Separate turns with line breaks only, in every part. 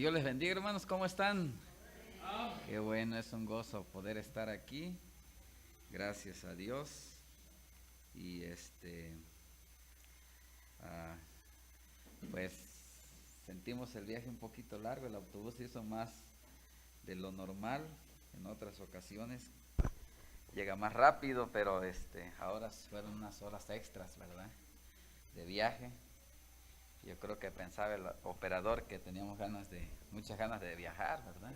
Dios les bendiga, hermanos, ¿cómo están? Qué bueno, es un gozo poder estar aquí. Gracias a Dios. Y ah, pues sentimos el viaje un poquito largo. El autobús hizo más de lo normal. En otras ocasiones llega más rápido, pero ahora fueron unas horas extras, ¿verdad? De viaje. Yo creo que pensaba el operador que teníamos muchas ganas de viajar, ¿verdad?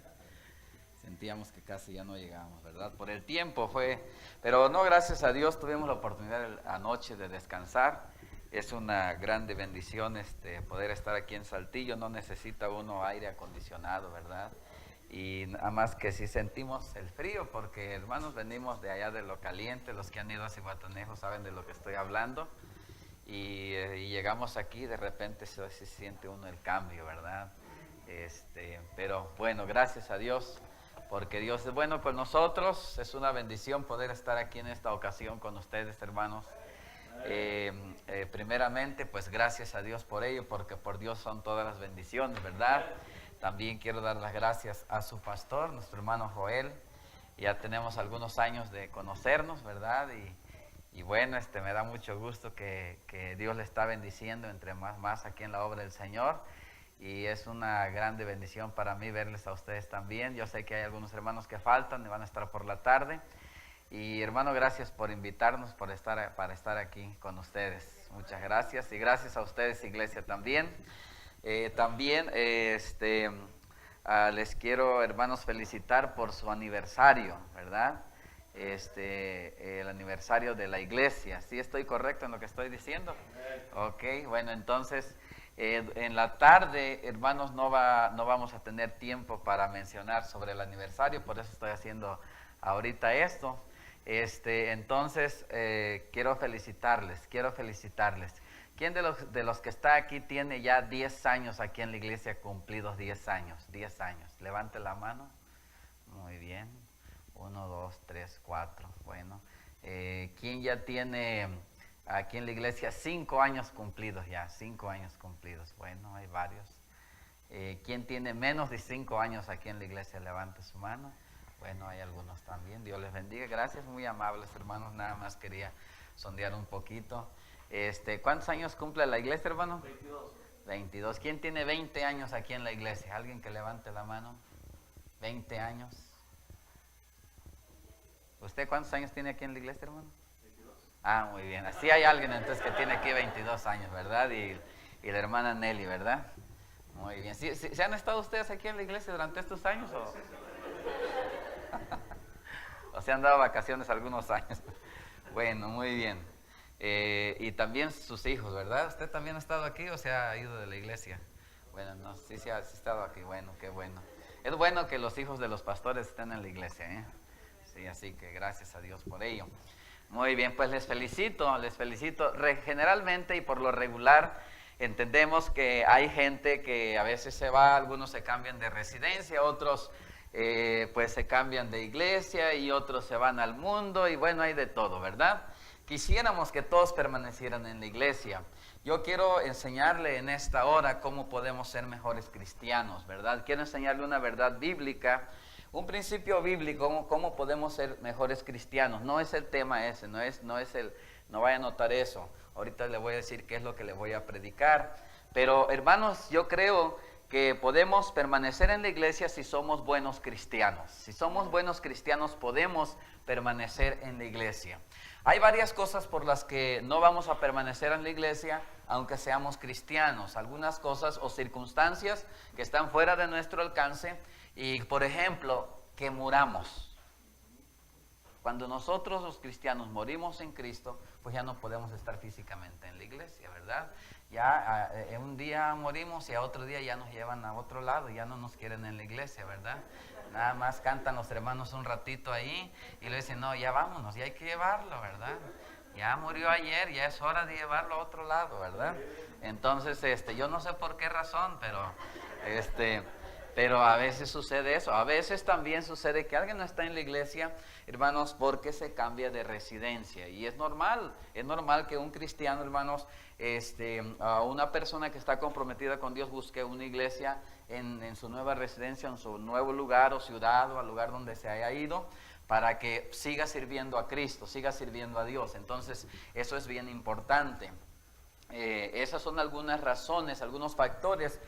Sentíamos que casi ya no llegábamos, ¿verdad? Por el tiempo fue, pero no, gracias a Dios tuvimos la oportunidad anoche de descansar. Es una grande bendición poder estar aquí en Saltillo. No necesita uno aire acondicionado, ¿verdad? Y nada más que si sentimos el frío, porque hermanos venimos de allá de lo caliente. Los que han ido a Zihuatanejo saben de lo que estoy hablando. Y llegamos aquí, de repente se siente uno el cambio, ¿verdad? Pero bueno, gracias a Dios, porque Dios es bueno con nosotros. Es una bendición poder estar aquí en esta ocasión con ustedes, hermanos. Primeramente, pues gracias a Dios por ello, porque por Dios son todas las bendiciones, ¿verdad? También quiero dar las gracias a su pastor, nuestro hermano Joel. Ya tenemos algunos años de conocernos, ¿verdad? Y bueno, me da mucho gusto que Dios le está bendiciendo entre más aquí en la obra del Señor. Y es una grande bendición para mí verles a ustedes también. Yo sé que hay algunos hermanos que faltan y van a estar por la tarde. Y hermano, gracias por invitarnos, para estar aquí con ustedes. Muchas gracias. Y gracias a ustedes, iglesia, también. Les quiero, hermanos, felicitar por su aniversario, ¿verdad? El aniversario de la iglesia. ¿Sí estoy correcto en lo que estoy diciendo? Ok, bueno, entonces en la tarde, hermanos, no vamos a tener tiempo para mencionar sobre el aniversario, por eso estoy haciendo ahorita esto. Entonces quiero felicitarles. ¿Quién de los que está aquí tiene ya 10 años aquí en la iglesia cumplidos? 10 años, 10 años. Levante la mano. Muy bien. 1, 2, 3, 4. Bueno. ¿Quién ya tiene aquí en la iglesia 5 años cumplidos ya? 5 años cumplidos. Bueno, hay varios. ¿Quién tiene menos de 5 años aquí en la iglesia? Levante su mano. Bueno, hay algunos también. Dios les bendiga. Gracias, muy amables, hermanos. Nada más quería sondear un poquito. ¿Cuántos años cumple la iglesia, hermano?
22.
22. ¿Quién tiene 20 años aquí en la iglesia? ¿Alguien que levante la mano? 20 años. ¿Usted cuántos años tiene aquí en la iglesia, hermano?
22.
Ah, muy bien. Así hay alguien entonces que tiene aquí 22 años, ¿verdad? Y la hermana Nelly, ¿verdad? Muy bien. ¿Sí han estado ustedes aquí en la iglesia durante estos años? ¿O se han dado vacaciones algunos años? Bueno, muy bien. Y también sus hijos, ¿verdad? ¿Usted también ha estado aquí o se ha ido de la iglesia? Bueno, no, sí ha estado aquí. Bueno, qué bueno. Es bueno que los hijos de los pastores estén en la iglesia, ¿eh? Sí, así que gracias a Dios por ello. Muy bien, pues les felicito. Generalmente y por lo regular entendemos que hay gente que a veces se va, algunos se cambian de residencia, otros pues se cambian de iglesia y otros se van al mundo y bueno, hay de todo, ¿verdad? Quisiéramos que todos permanecieran en la iglesia. Yo quiero enseñarle en esta hora cómo podemos ser mejores cristianos, ¿verdad? Quiero enseñarle una verdad bíblica, un principio bíblico, cómo podemos ser mejores cristianos. No es el tema ese, no vaya a notar eso. Ahorita le voy a decir qué es lo que le voy a predicar. Pero hermanos, yo creo que podemos permanecer en la iglesia si somos buenos cristianos. Si somos buenos cristianos podemos permanecer en la iglesia. Hay varias cosas por las que no vamos a permanecer en la iglesia aunque seamos cristianos. Algunas cosas o circunstancias que están fuera de nuestro alcance. Y por ejemplo, que muramos. Cuando nosotros los cristianos morimos en Cristo, pues ya no podemos estar físicamente en la iglesia, ¿verdad? Ya un día morimos y a otro día ya nos llevan a otro lado, ya no nos quieren en la iglesia, ¿verdad? Nada más cantan los hermanos un ratito ahí y le dicen, no, ya vámonos, ya hay que llevarlo, ¿verdad? Ya murió ayer, ya es hora de llevarlo a otro lado, ¿verdad? Entonces, yo no sé por qué razón, pero Pero a veces sucede eso. A veces también sucede que alguien no está en la iglesia, hermanos, porque se cambia de residencia. Y es normal que un cristiano, hermanos, a una persona que está comprometida con Dios busque una iglesia en su nueva residencia, en su nuevo lugar o ciudad o al lugar donde se haya ido, para que siga sirviendo a Cristo, siga sirviendo a Dios. Entonces, eso es bien importante. Esas son algunas razones, algunos factores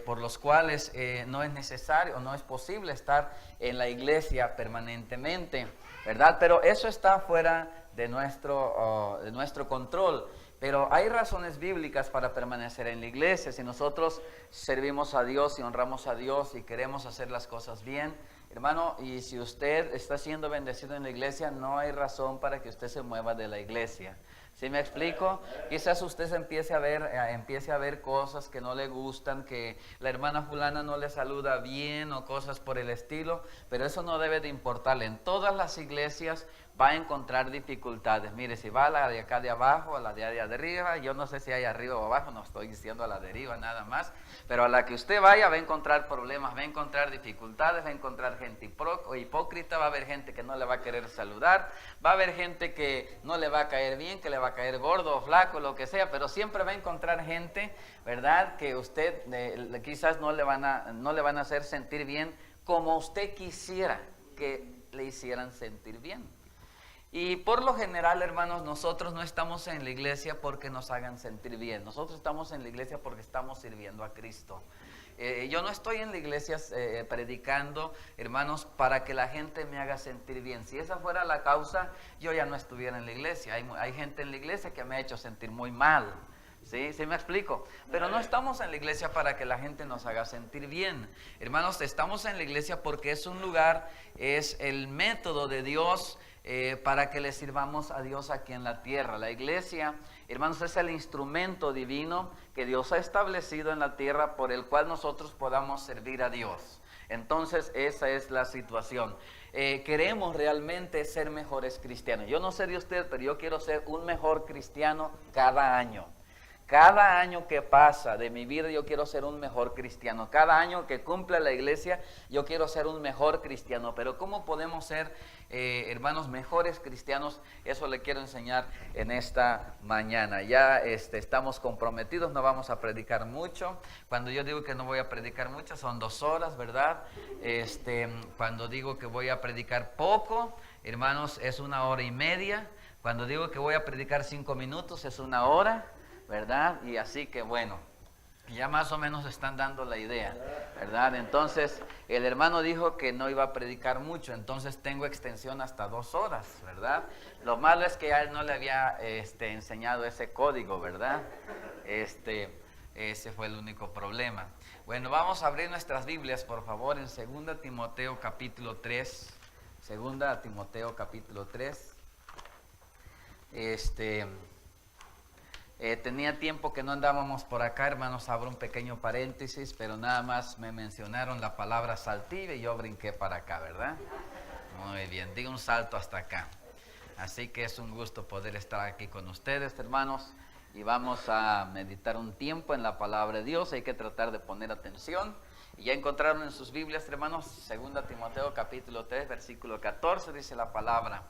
por los cuales no es necesario, no es posible estar en la iglesia permanentemente, ¿verdad? Pero eso está fuera de nuestro control. Pero hay razones bíblicas para permanecer en la iglesia. Si nosotros servimos a Dios y honramos a Dios y queremos hacer las cosas bien, hermano, y si usted está siendo bendecido en la iglesia, no hay razón para que usted se mueva de la iglesia. ¿Sí me explico? Quizás usted empiece a ver cosas que no le gustan, que la hermana fulana no le saluda bien o cosas por el estilo, pero eso no debe de importarle. En todas las iglesias va a encontrar dificultades. Mire, si va a la de acá de abajo, a la de allá de arriba, yo no sé si hay arriba o abajo, no estoy diciendo a la de arriba nada más, pero a la que usted vaya va a encontrar problemas, va a encontrar dificultades, va a encontrar gente hipócrita, va a haber gente que no le va a querer saludar, va a haber gente que no le va a caer bien, que le va a caer gordo o flaco, lo que sea, pero siempre va a encontrar gente, ¿verdad?, que usted quizás no le van a hacer sentir bien como usted quisiera que le hicieran sentir bien. Y por lo general, hermanos, nosotros no estamos en la iglesia porque nos hagan sentir bien. Nosotros estamos en la iglesia porque estamos sirviendo a Cristo. Yo no estoy en la iglesia predicando, hermanos, para que la gente me haga sentir bien. Si esa fuera la causa, yo ya no estuviera en la iglesia. Hay gente en la iglesia que me ha hecho sentir muy mal. ¿Sí? ¿Sí me explico? Pero no estamos en la iglesia para que la gente nos haga sentir bien. Hermanos, estamos en la iglesia porque es un lugar, es el método de Dios para que le sirvamos a Dios aquí en la tierra. La iglesia, hermanos, es el instrumento divino que Dios ha establecido en la tierra por el cual nosotros podamos servir a Dios. Entonces, esa es la situación. Queremos realmente ser mejores cristianos. Yo no sé de usted, pero yo quiero ser un mejor cristiano cada año. Cada año que pasa de mi vida yo quiero ser un mejor cristiano. Cada año que cumple la iglesia yo quiero ser un mejor cristiano. Pero ¿cómo podemos ser, hermanos, mejores cristianos? Eso le quiero enseñar en esta mañana. Ya estamos comprometidos, no vamos a predicar mucho. Cuando yo digo que no voy a predicar mucho son 2 horas, ¿verdad? Cuando digo que voy a predicar poco, hermanos, es 1 hora y media. Cuando digo que voy a predicar 5 minutos es 1 hora, ¿verdad? Y así que bueno, ya más o menos están dando la idea, ¿verdad? Entonces, el hermano dijo que no iba a predicar mucho, entonces tengo extensión hasta 2 horas, ¿verdad? Lo malo es que a él no le había enseñado ese código, ¿verdad? Ese fue el único problema. Bueno, vamos a abrir nuestras Biblias, por favor, en 2 Timoteo capítulo 3. 2 Timoteo capítulo 3. Tenía tiempo que no andábamos por acá, hermanos, abro un pequeño paréntesis, pero nada más me mencionaron la palabra Saltillo y yo brinqué para acá, ¿verdad? Muy bien, di un salto hasta acá. Así que es un gusto poder estar aquí con ustedes, hermanos, y vamos a meditar un tiempo en la palabra de Dios. Hay que tratar de poner atención. Y ya encontraron en sus Biblias, hermanos, 2 Timoteo capítulo 3, versículo 14, dice la palabra.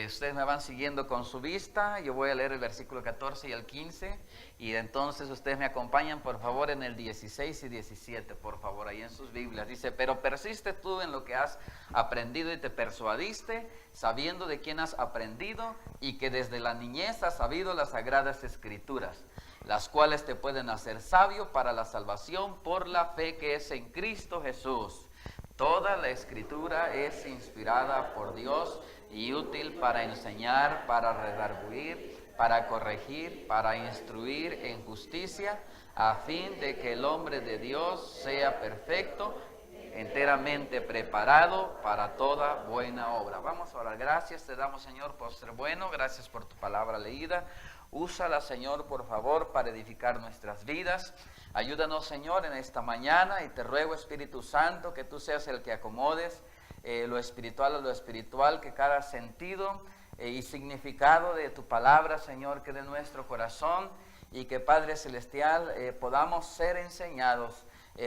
Ustedes me van siguiendo con su vista. Yo voy a leer el versículo 14 y el 15 y entonces ustedes me acompañan por favor en el 16 y 17, por favor, ahí en sus Biblias. Dice: pero persiste tú en lo que has aprendido y te persuadiste, sabiendo de quién has aprendido y que desde la niñez has sabido las sagradas escrituras, las cuales te pueden hacer sabio para la salvación por la fe que es en Cristo Jesús. Toda la escritura es inspirada por Dios y útil para enseñar, para redarguir, para corregir, para instruir en justicia, a fin de que el hombre de Dios sea perfecto, enteramente preparado para toda buena obra. Vamos a orar. Gracias te damos, Señor, por ser bueno. Gracias por tu palabra leída. Úsala, Señor, por favor, para edificar nuestras vidas. Ayúdanos, Señor, en esta mañana, y te ruego, Espíritu Santo, que tú seas el que acomodes lo espiritual a lo espiritual, que cada sentido y significado de tu palabra, Señor, quede en nuestro corazón, y que, Padre Celestial, podamos ser enseñados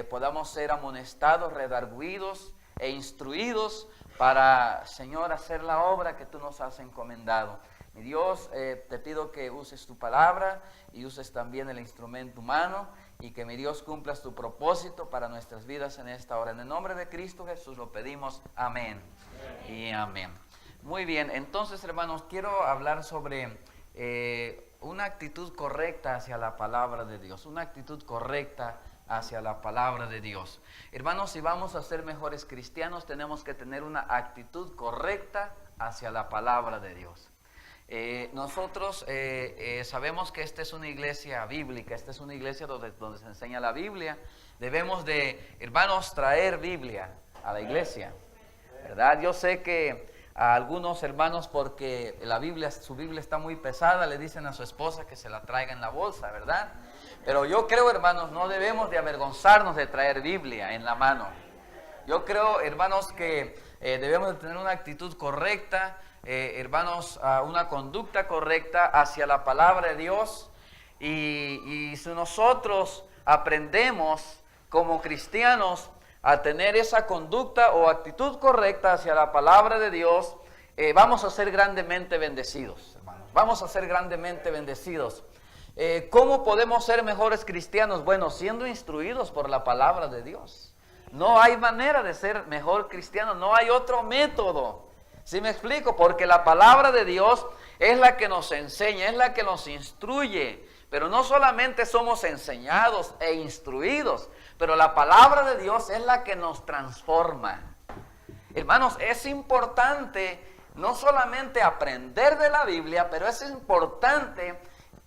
podamos ser amonestados, redarguidos e instruidos para, Señor, hacer la obra que tú nos has encomendado. Mi Dios, te pido que uses tu palabra y uses también el instrumento humano, y que, mi Dios, cumplas tu propósito para nuestras vidas en esta hora. En el nombre de Cristo Jesús lo pedimos. Amén. Y amén. Muy bien, entonces, hermanos, quiero hablar sobre una actitud correcta hacia la palabra de Dios. Una actitud correcta hacia la palabra de Dios. Hermanos, si vamos a ser mejores cristianos, tenemos que tener una actitud correcta hacia la palabra de Dios. Nosotros sabemos que esta es una iglesia bíblica, esta es una iglesia donde se enseña la Biblia. Debemos de, hermanos, traer Biblia a la iglesia, ¿verdad? Yo sé que a algunos hermanos, porque su Biblia está muy pesada, le dicen a su esposa que se la traiga en la bolsa, ¿verdad? Pero yo creo, hermanos, no debemos de avergonzarnos de traer Biblia en la mano. Yo creo, hermanos, que debemos de tener una actitud correcta, hermanos, una conducta correcta hacia la palabra de Dios. Y si nosotros aprendemos como cristianos a tener esa conducta o actitud correcta hacia la palabra de Dios, vamos a ser grandemente bendecidos, hermanos. Vamos a ser grandemente bendecidos. ¿Cómo podemos ser mejores cristianos? Bueno, siendo instruidos por la palabra de Dios. No hay manera de ser mejor cristiano, no hay otro método. ¿Sí me explico? Porque la palabra de Dios es la que nos enseña, es la que nos instruye. Pero no solamente somos enseñados e instruidos, pero la palabra de Dios es la que nos transforma. Hermanos, es importante no solamente aprender de la Biblia, pero es importante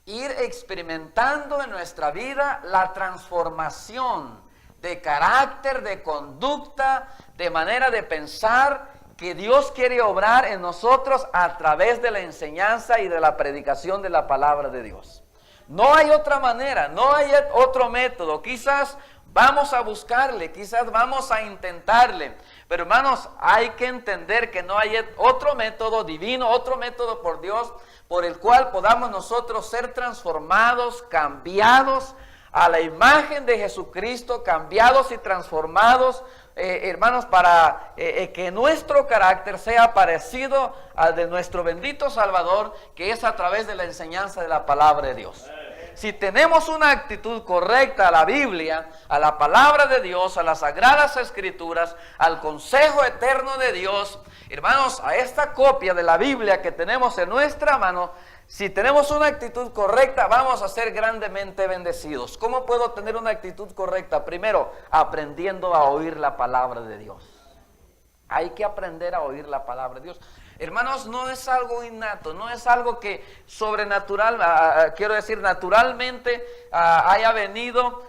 ir experimentando en nuestra vida la transformación de carácter, de conducta, de manera de pensar, que Dios quiere obrar en nosotros a través de la enseñanza y de la predicación de la palabra de Dios. No hay otra manera, no hay otro método. Quizás vamos a buscarle, quizás vamos a intentarle, pero, hermanos, hay que entender que no hay otro método divino, otro método por Dios, por el cual podamos nosotros ser transformados, cambiados a la imagen de Jesucristo, cambiados y transformados, hermanos, para que nuestro carácter sea parecido al de nuestro bendito Salvador, que es a través de la enseñanza de la palabra de Dios. Si tenemos una actitud correcta a la Biblia, a la palabra de Dios, a las sagradas escrituras, al consejo eterno de Dios, hermanos, a esta copia de la Biblia que tenemos en nuestra mano, si tenemos una actitud correcta, vamos a ser grandemente bendecidos. ¿Cómo puedo tener una actitud correcta? Primero, aprendiendo a oír la palabra de Dios. Hay que aprender a oír la palabra de Dios. Hermanos, no es algo innato, no es algo que sobrenatural, quiero decir, naturalmente haya venido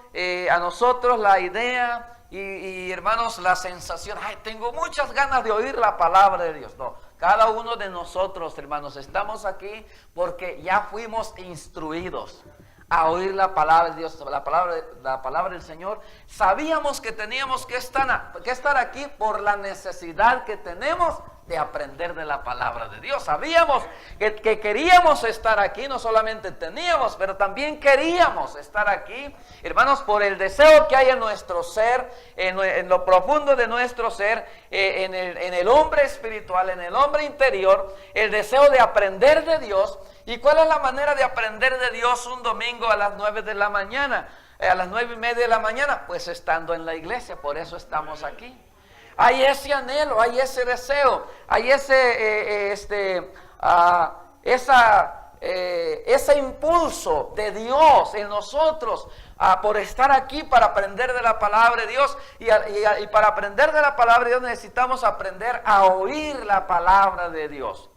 a nosotros la idea y, hermanos, la sensación, ay, tengo muchas ganas de oír la palabra de Dios. No, cada uno de nosotros, hermanos, estamos aquí porque ya fuimos instruidos a oír la palabra de Dios, la palabra del Señor. Sabíamos que teníamos que estar aquí por la necesidad que tenemos de aprender de la palabra de Dios. Sabíamos que queríamos estar aquí, no solamente teníamos, pero también queríamos estar aquí, hermanos, por el deseo que hay en nuestro ser, en lo profundo de nuestro ser, en el hombre espiritual, en el hombre interior, el deseo de aprender de Dios. ¿Y cuál es la manera de aprender de Dios un domingo a las 9 de la mañana? A las 9:30 de la mañana, pues estando en la iglesia, por eso estamos aquí. Hay ese anhelo, hay ese deseo, hay ese impulso de Dios en nosotros por estar aquí para aprender de la palabra de Dios. Y para aprender de la palabra de Dios necesitamos aprender a oír la palabra de Dios.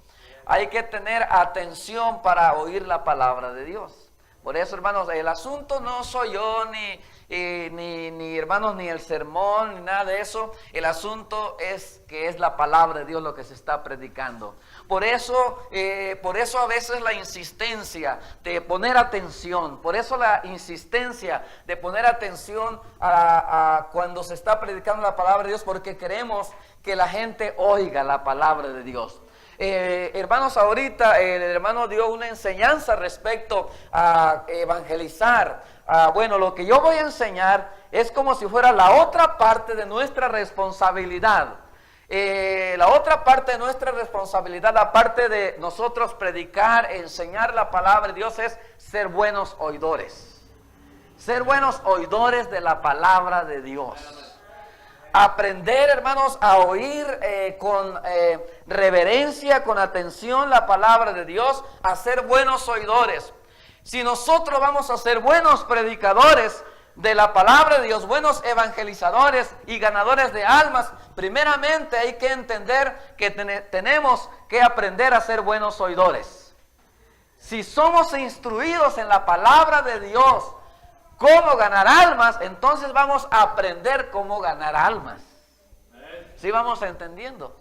Hay que tener atención para oír la palabra de Dios. Por eso, hermanos, el asunto no soy yo, ni hermanos, ni el sermón, ni nada de eso. El asunto es que es la palabra de Dios lo que se está predicando. Por eso a veces la insistencia de poner atención, por eso la insistencia de poner atención a cuando se está predicando la palabra de Dios, porque queremos que la gente oiga la palabra de Dios.
Hermanos, ahorita el hermano dio una enseñanza respecto a evangelizar. Bueno, lo que yo voy a enseñar es como si fuera la otra parte de nuestra responsabilidad. La otra parte de nuestra responsabilidad, aparte de nosotros predicar, enseñar la palabra de Dios, es ser buenos oidores. Ser buenos oidores de la palabra de Dios. Aprender, hermanos, a oír con reverencia, con atención la palabra de Dios, a ser buenos oidores. Si nosotros vamos a ser buenos predicadores de la palabra de Dios, buenos evangelizadores y ganadores de almas, primeramente hay que entender que tenemos que aprender a ser buenos oidores. Si somos instruidos en la palabra de Dios, cómo ganar almas, entonces vamos a aprender cómo ganar almas. ¿Sí vamos entendiendo?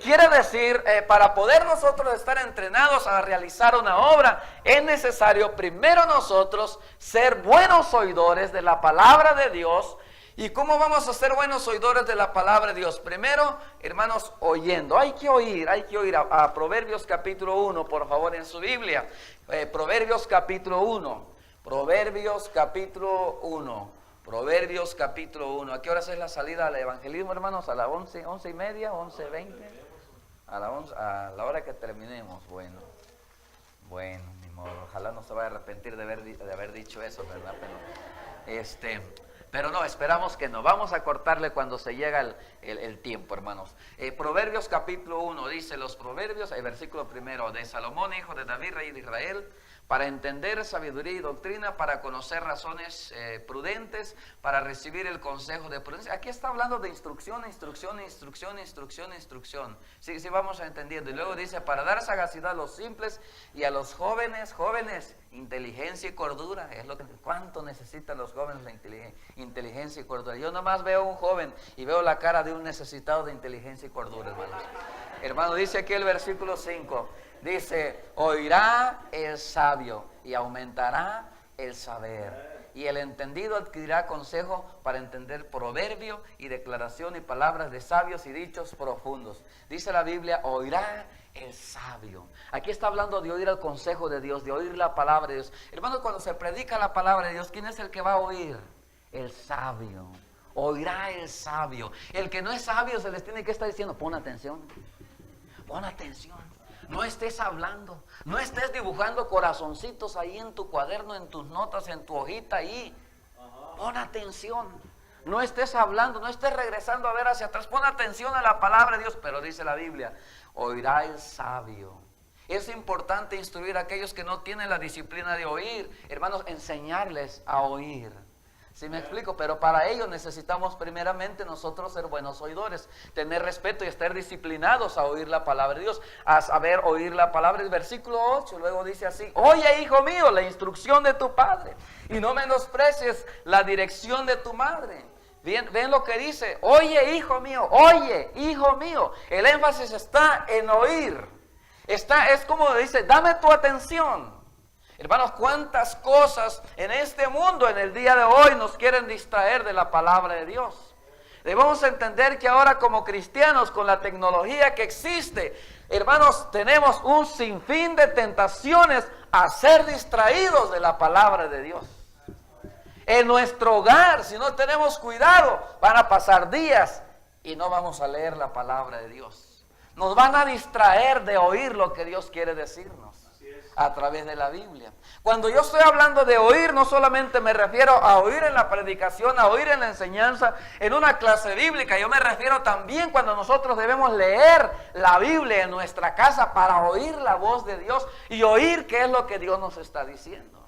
Quiere decir, para poder nosotros estar entrenados a realizar una obra, es necesario primero nosotros ser buenos oidores de la palabra de Dios. ¿Y cómo vamos a ser buenos oidores de la palabra de Dios? Primero, hermanos, oyendo. Hay que oír a Proverbios capítulo 1, por favor, en su Biblia. Proverbios capítulo 1. Proverbios capítulo 1. Proverbios capítulo 1. ¿A qué horas es la salida al evangelismo, hermanos? ¿A las 11:30, 11:20? A la hora que terminemos. Bueno, ni modo. Ojalá no se vaya a arrepentir de haber dicho eso, ¿verdad? Pero no, esperamos que no. Vamos a cortarle cuando se llega el tiempo, hermanos. Proverbios capítulo 1 dice: los proverbios, el versículo primero, de Salomón, hijo de David, rey de Israel, para entender sabiduría y doctrina, para conocer razones prudentes, para recibir el consejo de prudencia. Aquí está hablando de instrucción. Sí, vamos entendiendo. Y luego dice: para dar sagacidad a los simples y a los jóvenes, inteligencia y cordura. Es lo que cuánto necesitan los jóvenes, la inteligencia y cordura. Yo nomás veo a un joven y veo la cara de un necesitado de inteligencia y cordura, hermanos. Hermano, dice aquí el versículo 5. Dice: oirá el sabio y aumentará el saber, y el entendido adquirirá consejo para entender proverbio y declaración y palabras de sabios y dichos profundos. Dice la Biblia: oirá el sabio. Aquí está hablando de oír el consejo de Dios, de oír la palabra de Dios. Hermanos, cuando se predica la palabra de Dios, ¿quién es el que va a oír? El sabio. Oirá el sabio. El que no es sabio se les tiene que estar diciendo: pon atención. Pon atención. No estés hablando, no estés dibujando corazoncitos ahí en tu cuaderno, en tus notas, en tu hojita ahí. Pon atención. No estés hablando, no estés regresando a ver hacia atrás. Pon atención a la palabra de Dios. Pero dice la Biblia: oirá el sabio. Es importante instruir a aquellos que no tienen la disciplina de oír. Hermanos, enseñarles a oír. ¿Sí me explico? Pero para ello necesitamos primeramente nosotros ser buenos oidores, tener respeto y estar disciplinados a oír la palabra de Dios, a saber oír la palabra. El versículo 8 luego dice así: oye, hijo mío, la instrucción de tu padre, y no menosprecies la dirección de tu madre. Ven lo que dice: oye, hijo mío, oye, hijo mío. El énfasis está en oír. Es como dice: dame tu atención. Hermanos, cuántas cosas en este mundo, en el día de hoy, nos quieren distraer de la palabra de Dios. Debemos entender que ahora, como cristianos, con la tecnología que existe, hermanos, tenemos un sinfín de tentaciones a ser distraídos de la palabra de Dios. En nuestro hogar, si no tenemos cuidado, van a pasar días y no vamos a leer la palabra de Dios. Nos van a distraer de oír lo que Dios quiere decirnos a través de la Biblia. Cuando yo estoy hablando de oír, no solamente me refiero a oír en la predicación, a oír en la enseñanza, en una clase bíblica. Yo me refiero también cuando nosotros debemos leer la Biblia en nuestra casa para oír la voz de Dios y oír qué es lo que Dios nos está diciendo.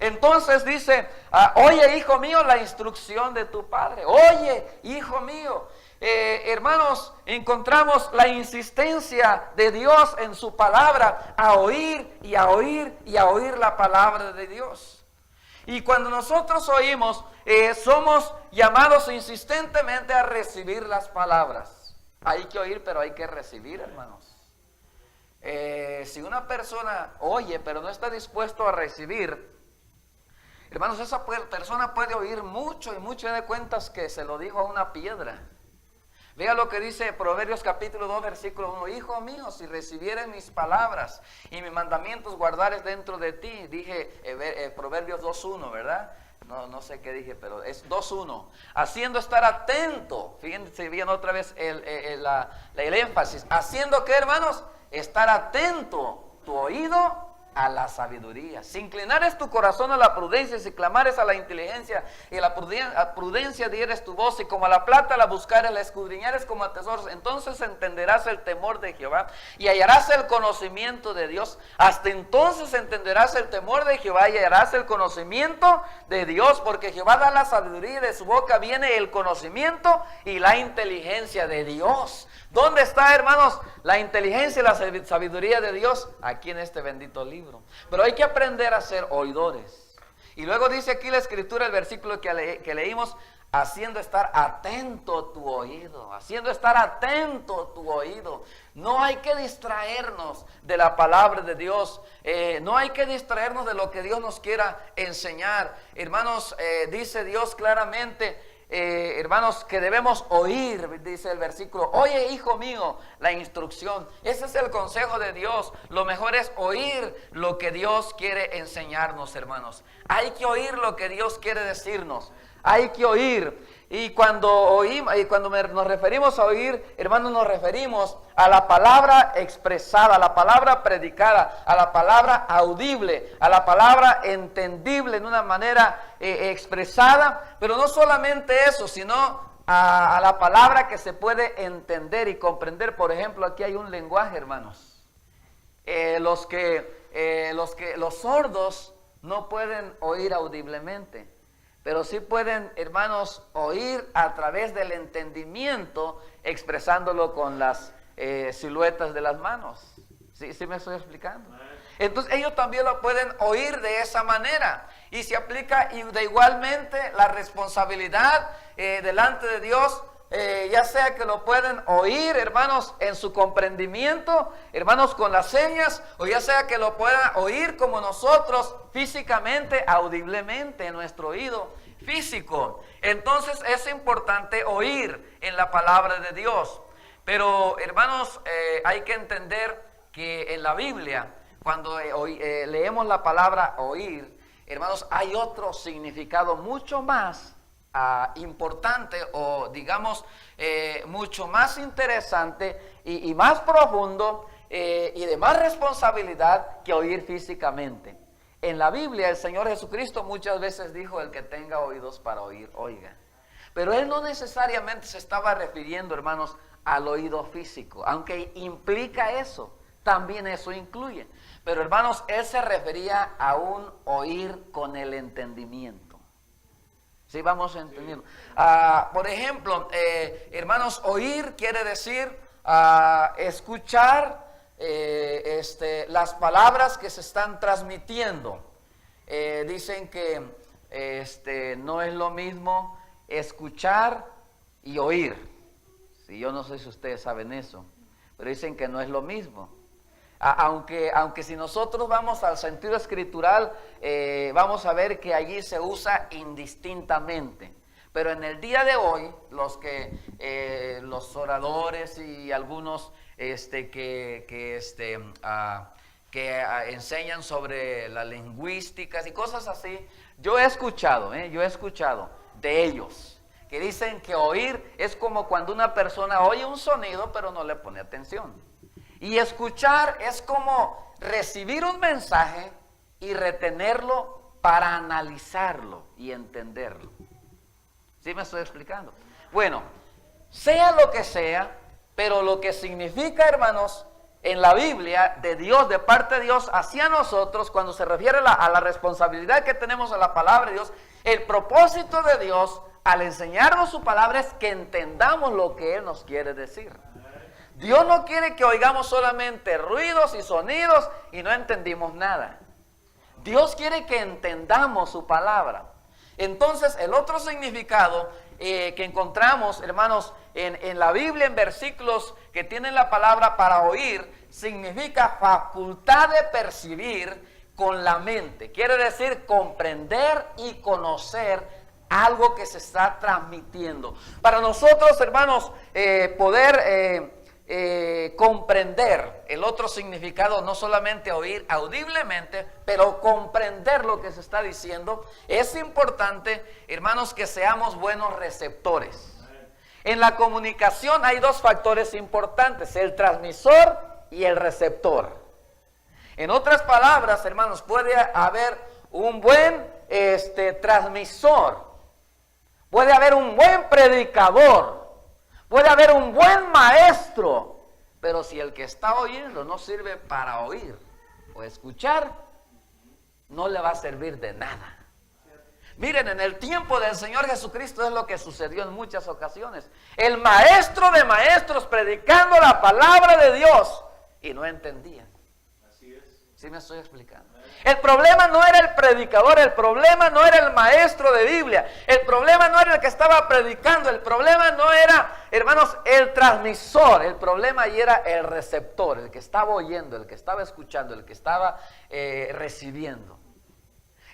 Entonces dice: oye, hijo mío, la instrucción de tu padre. Oye, hijo mío. Hermanos, encontramos la insistencia de Dios en su palabra a oír y a oír y a oír la palabra de Dios. Y cuando nosotros oímos, somos llamados insistentemente a recibir las palabras. Hay que oír, pero hay que recibir, hermanos. Si una persona oye, pero no está dispuesto a recibir, hermanos, esa persona puede oír mucho y mucho, de cuentas que se lo dijo a una piedra. Vea lo que dice Proverbios capítulo 2, versículo 1. Hijo mío, si recibieres mis palabras y mis mandamientos guardares dentro de ti. Dije Proverbios 2.1, ¿verdad? No sé qué dije, pero es 2.1. Haciendo estar atento. Fíjense bien otra vez el énfasis. Haciendo que, hermanos, estar atento tu oído a la sabiduría. Si inclinares tu corazón a la prudencia, si clamares a la inteligencia y a la prudencia dieres tu voz, y como a la plata la buscares, la escudriñares como a tesoros, entonces entenderás el temor de Jehová y hallarás el conocimiento de Dios. Hasta entonces entenderás el temor de Jehová y hallarás el conocimiento de Dios, porque Jehová da la sabiduría y de su boca viene el conocimiento y la inteligencia de Dios. ¿Dónde está, hermanos, la inteligencia y la sabiduría de Dios? Aquí en este bendito libro. Pero hay que aprender a ser oidores. Y luego dice aquí la escritura, el versículo que leímos, haciendo estar atento tu oído, haciendo estar atento tu oído. No hay que distraernos de la palabra de Dios, no hay que distraernos de lo que Dios nos quiera enseñar. Hermanos, dice Dios claramente, hermanos, que debemos oír, dice el versículo. Oye, hijo mío, la instrucción. Ese es el consejo de Dios. Lo mejor es oír lo que Dios quiere enseñarnos, hermanos. Hay que oír lo que Dios quiere decirnos. Hay que oír. Y cuando nos referimos a oír, hermanos, nos referimos a la palabra expresada, a la palabra predicada, a la palabra audible, a la palabra entendible en una manera expresada, pero no solamente eso, sino a la palabra que se puede entender y comprender. Por ejemplo, aquí hay un lenguaje, hermanos. Los sordos no pueden oír audiblemente, pero sí pueden, hermanos, oír a través del entendimiento, expresándolo con las siluetas de las manos. ¿Sí me estoy explicando? Entonces ellos también lo pueden oír de esa manera. Y se aplica igualmente la responsabilidad delante de Dios, ya sea que lo pueden oír, hermanos, en su comprendimiento, hermanos, con las señas, o ya sea que lo puedan oír como nosotros, físicamente, audiblemente, en nuestro oído físico. Entonces es importante oír en la palabra de Dios. Pero, hermanos, hay que entender que en la Biblia, cuando leemos la palabra oír, hermanos, hay otro significado mucho más importante, o digamos mucho más interesante y más profundo y de más responsabilidad que oír físicamente. En la Biblia el Señor Jesucristo muchas veces dijo: el que tenga oídos para oír, oiga. Pero Él no necesariamente se estaba refiriendo, hermanos, al oído físico, aunque implica eso, también eso incluye. Pero, hermanos, Él se refería a un oír con el entendimiento. Sí, vamos a entenderlo. Por ejemplo, hermanos, oír quiere decir escuchar las palabras que se están transmitiendo. Dicen que no es lo mismo escuchar y oír. Sí, yo no sé si ustedes saben eso, pero dicen que no es lo mismo. Aunque si nosotros vamos al sentido escritural, vamos a ver que allí se usa indistintamente. Pero en el día de hoy, los oradores y algunos que enseñan sobre las lingüísticas y cosas así, yo he escuchado de ellos que dicen que oír es como cuando una persona oye un sonido pero no le pone atención. Y escuchar es como recibir un mensaje y retenerlo para analizarlo y entenderlo. ¿Sí me estoy explicando? Bueno, sea lo que sea, pero lo que significa, hermanos, en la Biblia, de Dios, de parte de Dios hacia nosotros, cuando se refiere a la responsabilidad que tenemos a la palabra de Dios, el propósito de Dios al enseñarnos su palabra es que entendamos lo que Él nos quiere decir. Dios no quiere que oigamos solamente ruidos y sonidos y no entendimos nada. Dios quiere que entendamos su palabra. Entonces, el otro significado que encontramos, hermanos, en la Biblia, en versículos que tienen la palabra para oír, significa facultad de percibir con la mente. Quiere decir comprender y conocer algo que se está transmitiendo. Para nosotros, hermanos, poder comprender el otro significado, no solamente oír audiblemente, pero comprender lo que se está diciendo, es importante, hermanos, que seamos buenos receptores. En la comunicación hay dos factores importantes, el transmisor y el receptor. En otras palabras, hermanos, puede haber un buen transmisor, puede haber un buen predicador, puede haber un buen maestro, pero si el que está oyendo no sirve para oír o escuchar, no le va a servir de nada. Miren, en el tiempo del Señor Jesucristo es lo que sucedió en muchas ocasiones. El maestro de maestros predicando la palabra de Dios y no entendían.
Así es.
¿Sí me estoy explicando? El problema no era el predicador, el problema no era el maestro de Biblia, el problema no era el que estaba predicando, el problema no era, hermanos, el transmisor, el problema ahí era el receptor, el que estaba oyendo, el que estaba escuchando, el que estaba recibiendo.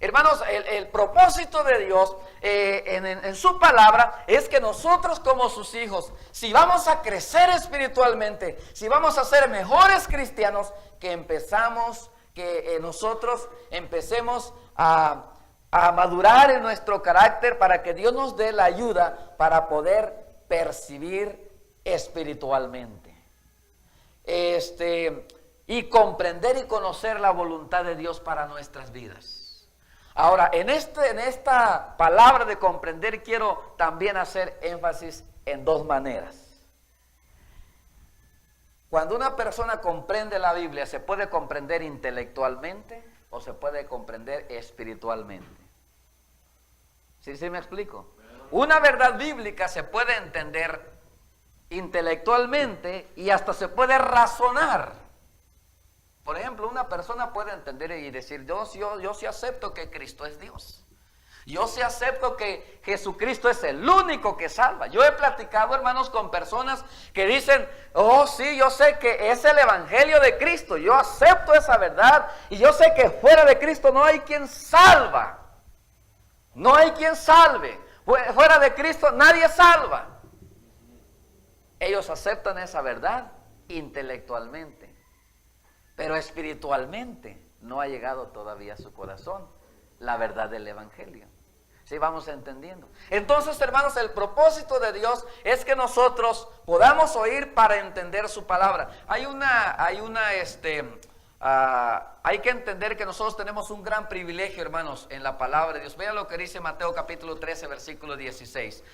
Hermanos, el propósito de Dios en su palabra es que nosotros como sus hijos, si vamos a crecer espiritualmente, si vamos a ser mejores cristianos, que nosotros empecemos a madurar en nuestro carácter para que Dios nos dé la ayuda para poder percibir espiritualmente. Y comprender y conocer la voluntad de Dios para nuestras vidas. Ahora, en esta palabra de comprender quiero también hacer énfasis en dos maneras. Cuando una persona comprende la Biblia, ¿se puede comprender intelectualmente o se puede comprender espiritualmente? ¿Sí me explico? Una verdad bíblica se puede entender intelectualmente y hasta se puede razonar. Por ejemplo, una persona puede entender y decir, yo sí acepto que Cristo es Dios. Yo sí acepto que Jesucristo es el único que salva. Yo he platicado, hermanos, con personas que dicen, oh sí, yo sé que es el evangelio de Cristo. Yo acepto esa verdad y yo sé que fuera de Cristo no hay quien salva. No hay quien salve. Fuera de Cristo nadie salva. Ellos aceptan esa verdad intelectualmente. Pero espiritualmente no ha llegado todavía a su corazón la verdad del evangelio. ¿Sí vamos entendiendo? Entonces, hermanos, el propósito de Dios es que nosotros podamos oír para entender su palabra. Hay que entender que nosotros tenemos un gran privilegio, hermanos, en la palabra de Dios. Vean lo que dice Mateo capítulo 13, versículo 16.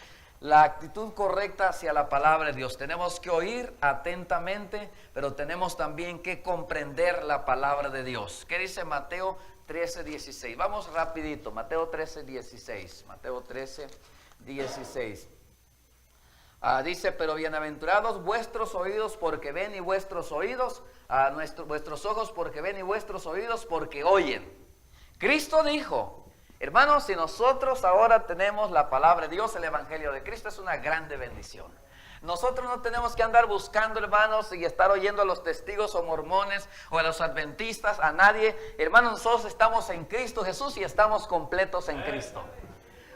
La actitud correcta hacia la palabra de Dios. Tenemos que oír atentamente, pero tenemos también que comprender la palabra de Dios. ¿Qué dice Mateo 13, 16? Vamos rapidito, Mateo 13, 16. Mateo 13, 16. Dice, pero bienaventurados vuestros oídos porque ven y vuestros oídos, vuestros ojos porque ven y vuestros oídos porque oyen. Cristo dijo, hermanos, si nosotros ahora tenemos la palabra de Dios, el evangelio de Cristo, es una grande bendición. Nosotros no tenemos que andar buscando, hermanos, y estar oyendo a los testigos o mormones o a los adventistas, a nadie. Hermanos, nosotros estamos en Cristo Jesús y estamos completos en Cristo.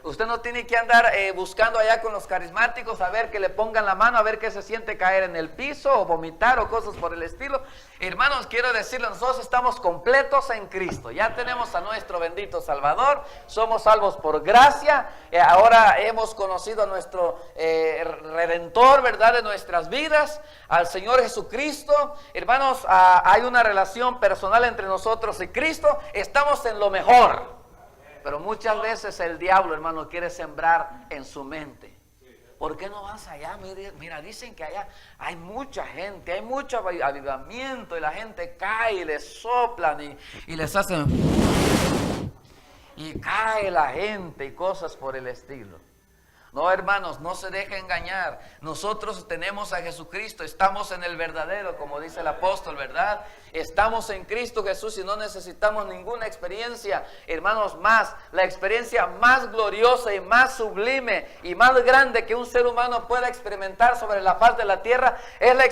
Usted no tiene que andar buscando allá con los carismáticos a ver que le pongan la mano, a ver qué se siente caer en el piso o vomitar o cosas por el estilo. Hermanos, quiero decirles, nosotros estamos completos en Cristo. Ya tenemos a nuestro bendito Salvador, somos salvos por gracia. Ahora hemos conocido a nuestro Redentor, ¿verdad?, de nuestras vidas, al Señor Jesucristo. Hermanos, hay una relación personal entre nosotros y Cristo. Estamos en lo mejor. Pero muchas veces el diablo, hermano, quiere sembrar en su mente. ¿Por qué no vas allá? Mira, dicen que allá hay mucha gente, hay mucho avivamiento y la gente cae y les soplan y les hacen... Y cae la gente y cosas por el estilo. No, hermanos, no se deje engañar. Nosotros tenemos a Jesucristo, estamos en el verdadero, como dice el apóstol, ¿verdad? Estamos en Cristo Jesús y no necesitamos ninguna experiencia, hermanos, más. La experiencia más gloriosa y más sublime y más grande que un ser humano pueda experimentar sobre la faz de la tierra es la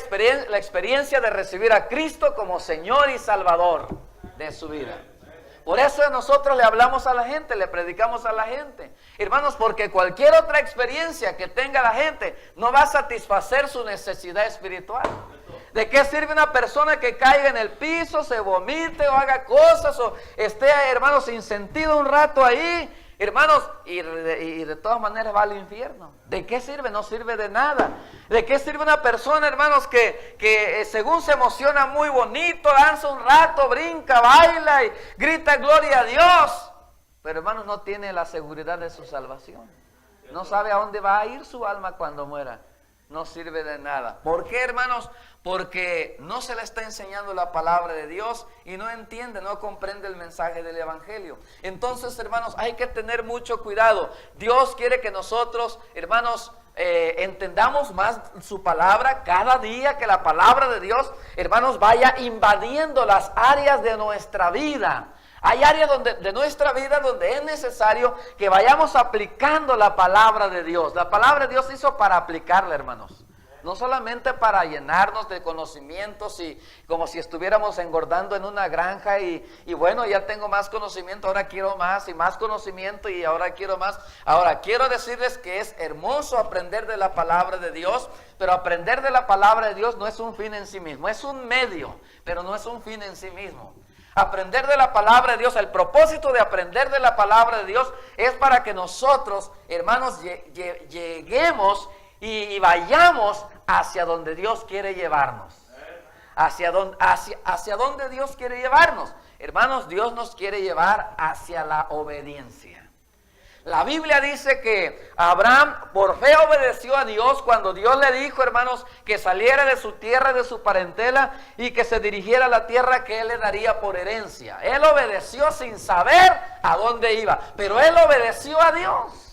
experiencia de recibir a Cristo como Señor y Salvador de su vida. Por eso nosotros le hablamos a la gente, le predicamos a la gente. Hermanos, porque cualquier otra experiencia que tenga la gente no va a satisfacer su necesidad espiritual. ¿De qué sirve una persona que caiga en el piso, se vomite o haga cosas o esté, hermanos, sin sentido un rato ahí? Hermanos, y de todas maneras va al infierno. ¿De qué sirve? No sirve de nada. ¿De qué sirve una persona, hermanos, que según se emociona muy bonito, danza un rato, brinca, baila y grita gloria a Dios? Pero, hermanos, no tiene la seguridad de su salvación. No sabe a dónde va a ir su alma cuando muera. No sirve de nada. ¿Por qué, hermanos? Porque no se le está enseñando la palabra de Dios y no entiende, no comprende el mensaje del evangelio. Entonces, hermanos, hay que tener mucho cuidado. Dios quiere que nosotros, hermanos, entendamos más su palabra cada día, que la palabra de Dios, hermanos, vaya invadiendo las áreas de nuestra vida. Hay áreas de nuestra vida donde es necesario que vayamos aplicando la palabra de Dios. La palabra de Dios se hizo para aplicarla, hermanos. No solamente para llenarnos de conocimientos y como si estuviéramos engordando en una granja y bueno, ya tengo más conocimiento, ahora quiero más y más conocimiento y ahora quiero más. Ahora, quiero decirles que es hermoso aprender de la palabra de Dios, pero aprender de la palabra de Dios no es un fin en sí mismo, es un medio, pero no es un fin en sí mismo. Aprender de la palabra de Dios, el propósito de aprender de la palabra de Dios es para que nosotros, hermanos, lleguemos y vayamos hacia donde Dios quiere llevarnos. Hacia donde Dios quiere llevarnos. Hermanos, Dios nos quiere llevar hacia la obediencia. La Biblia dice que Abraham por fe obedeció a Dios cuando Dios le dijo, hermanos, que saliera de su tierra, de su parentela y que se dirigiera a la tierra que Él le daría por herencia. Él obedeció sin saber a dónde iba, pero Él obedeció a Dios.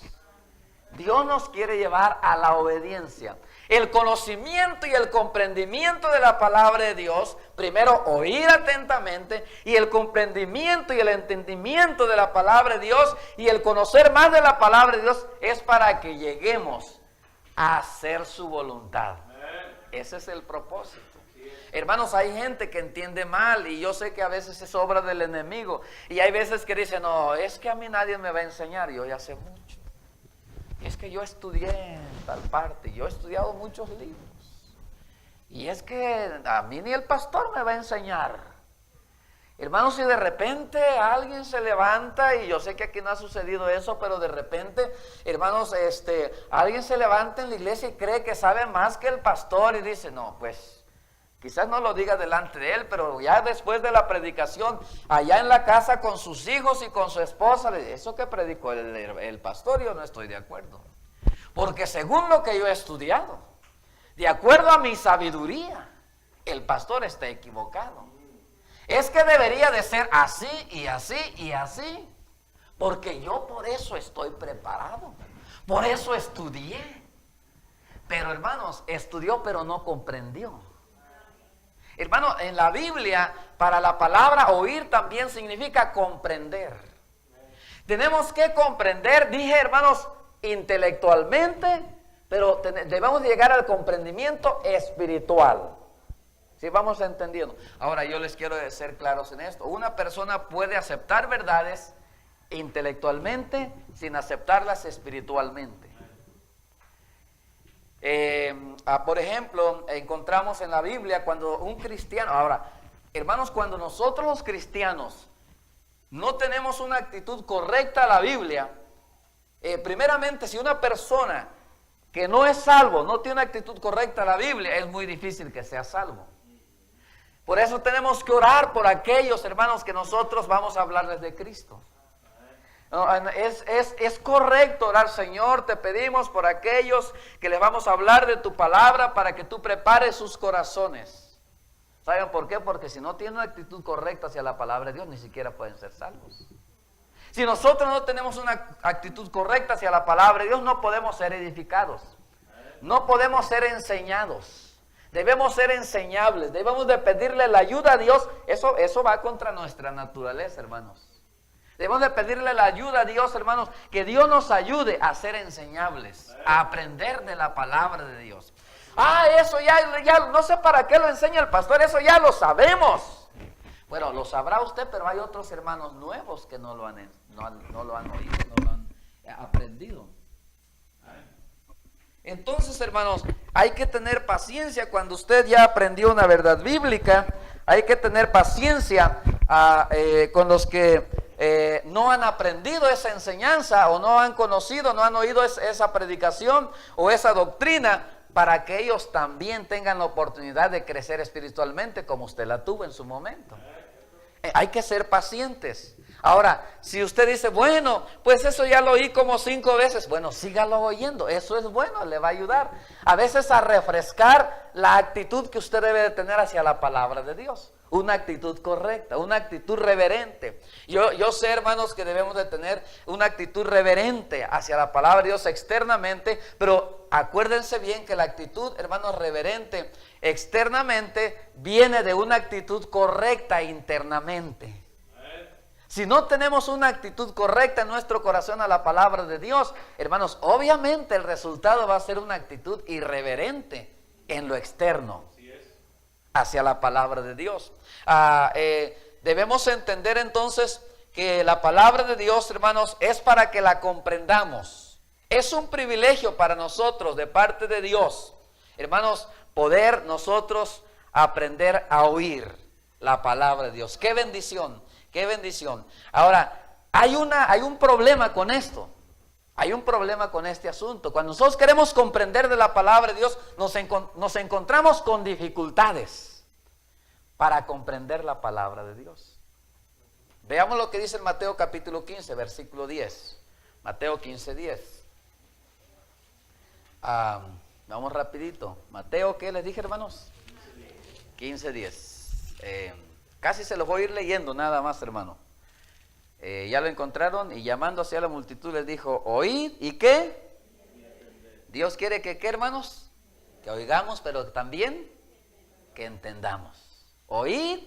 Dios nos quiere llevar a la obediencia. El conocimiento y el comprendimiento de la palabra de Dios, primero oír atentamente, y el comprendimiento y el entendimiento de la palabra de Dios y el conocer más de la palabra de Dios es para que lleguemos a hacer su voluntad. Ese es el propósito. Hermanos, hay gente que entiende mal y yo sé que a veces es obra del enemigo y hay veces que dice, no, es que a mí nadie me va a enseñar, yo ya sé mucho. Es que yo estudié en tal parte, yo he estudiado muchos libros. Y es que a mí ni el pastor me va a enseñar. Hermanos, si de repente alguien se levanta, y yo sé que aquí no ha sucedido eso, pero de repente, hermanos, alguien se levanta en la iglesia y cree que sabe más que el pastor y dice, no, pues, quizás no lo diga delante de él, pero ya después de la predicación, allá en la casa con sus hijos y con su esposa, le dice, eso que predicó el pastor, yo no estoy de acuerdo. Porque según lo que yo he estudiado, de acuerdo a mi sabiduría, el pastor está equivocado. Es que debería de ser así y así y así, porque yo por eso estoy preparado, por eso estudié. Pero hermanos, estudió pero no comprendió. Hermano, en la Biblia, para la palabra oír también significa comprender. Tenemos que comprender, dije hermanos, intelectualmente, pero debemos llegar al comprendimiento espiritual. ¿Sí vamos entendiendo? Ahora yo les quiero ser claros en esto. Una persona puede aceptar verdades intelectualmente sin aceptarlas espiritualmente. Por ejemplo, encontramos en la Biblia cuando un cristiano, ahora, hermanos, cuando nosotros los cristianos no tenemos una actitud correcta a la Biblia, primeramente, si una persona que no es salvo no tiene una actitud correcta a la Biblia, es muy difícil que sea salvo. Por eso tenemos que orar por aquellos hermanos que nosotros vamos a hablarles de Cristo. Es correcto orar, Señor, te pedimos por aquellos que les vamos a hablar de tu palabra para que tú prepares sus corazones. ¿Saben por qué? Porque si no tienen una actitud correcta hacia la palabra de Dios, ni siquiera pueden ser salvos. Si nosotros no tenemos una actitud correcta hacia la palabra de Dios, no podemos ser edificados. No podemos ser enseñados. Debemos ser enseñables. Debemos de pedirle la ayuda a Dios. Eso va contra nuestra naturaleza, hermanos. Debemos de pedirle la ayuda a Dios, hermanos, que Dios nos ayude a ser enseñables, a aprender de la palabra de Dios. Eso ya no sé para qué lo enseña el pastor, eso ya lo sabemos. Bueno, lo sabrá usted, pero hay otros hermanos nuevos que no lo han oído, no lo han aprendido. Entonces, hermanos, hay que tener paciencia cuando usted ya aprendió una verdad bíblica. Hay que tener paciencia con los que no han aprendido esa enseñanza o no han conocido, no han oído esa predicación o esa doctrina, para que ellos también tengan la oportunidad de crecer espiritualmente como usted la tuvo en su momento. Hay que ser pacientes. Ahora, si usted dice, bueno, pues eso ya lo oí como 5 veces, bueno, sígalo oyendo, eso es bueno, le va a ayudar a veces a refrescar la actitud que usted debe de tener hacia la palabra de Dios. Una actitud correcta, una actitud reverente. Yo sé, hermanos, que debemos de tener una actitud reverente hacia la palabra de Dios externamente, pero acuérdense bien que la actitud, hermanos, reverente externamente viene de una actitud correcta internamente. Si no tenemos una actitud correcta en nuestro corazón a la palabra de Dios, hermanos, obviamente el resultado va a ser una actitud irreverente en lo externo hacia la palabra de Dios. Debemos entender entonces que la palabra de Dios, hermanos, es para que la comprendamos. Es un privilegio para nosotros de parte de Dios, hermanos, poder nosotros aprender a oír la palabra de Dios. ¡Qué bendición! ¡Qué bendición! Ahora, hay un problema con esto. Hay un problema con este asunto. Cuando nosotros queremos comprender de la palabra de Dios, nos encontramos con dificultades para comprender la palabra de Dios. Veamos lo que dice en Mateo capítulo 15, versículo 10. Mateo 15, 10. Vamos rapidito. Mateo, ¿qué les dije, hermanos? 15, 10. Casi se los voy a ir leyendo nada más, hermano. Ya lo encontraron, y llamándose a la multitud les dijo, oíd, ¿y qué? Dios quiere que, ¿qué, hermanos? Que oigamos, pero también que entendamos. Oíd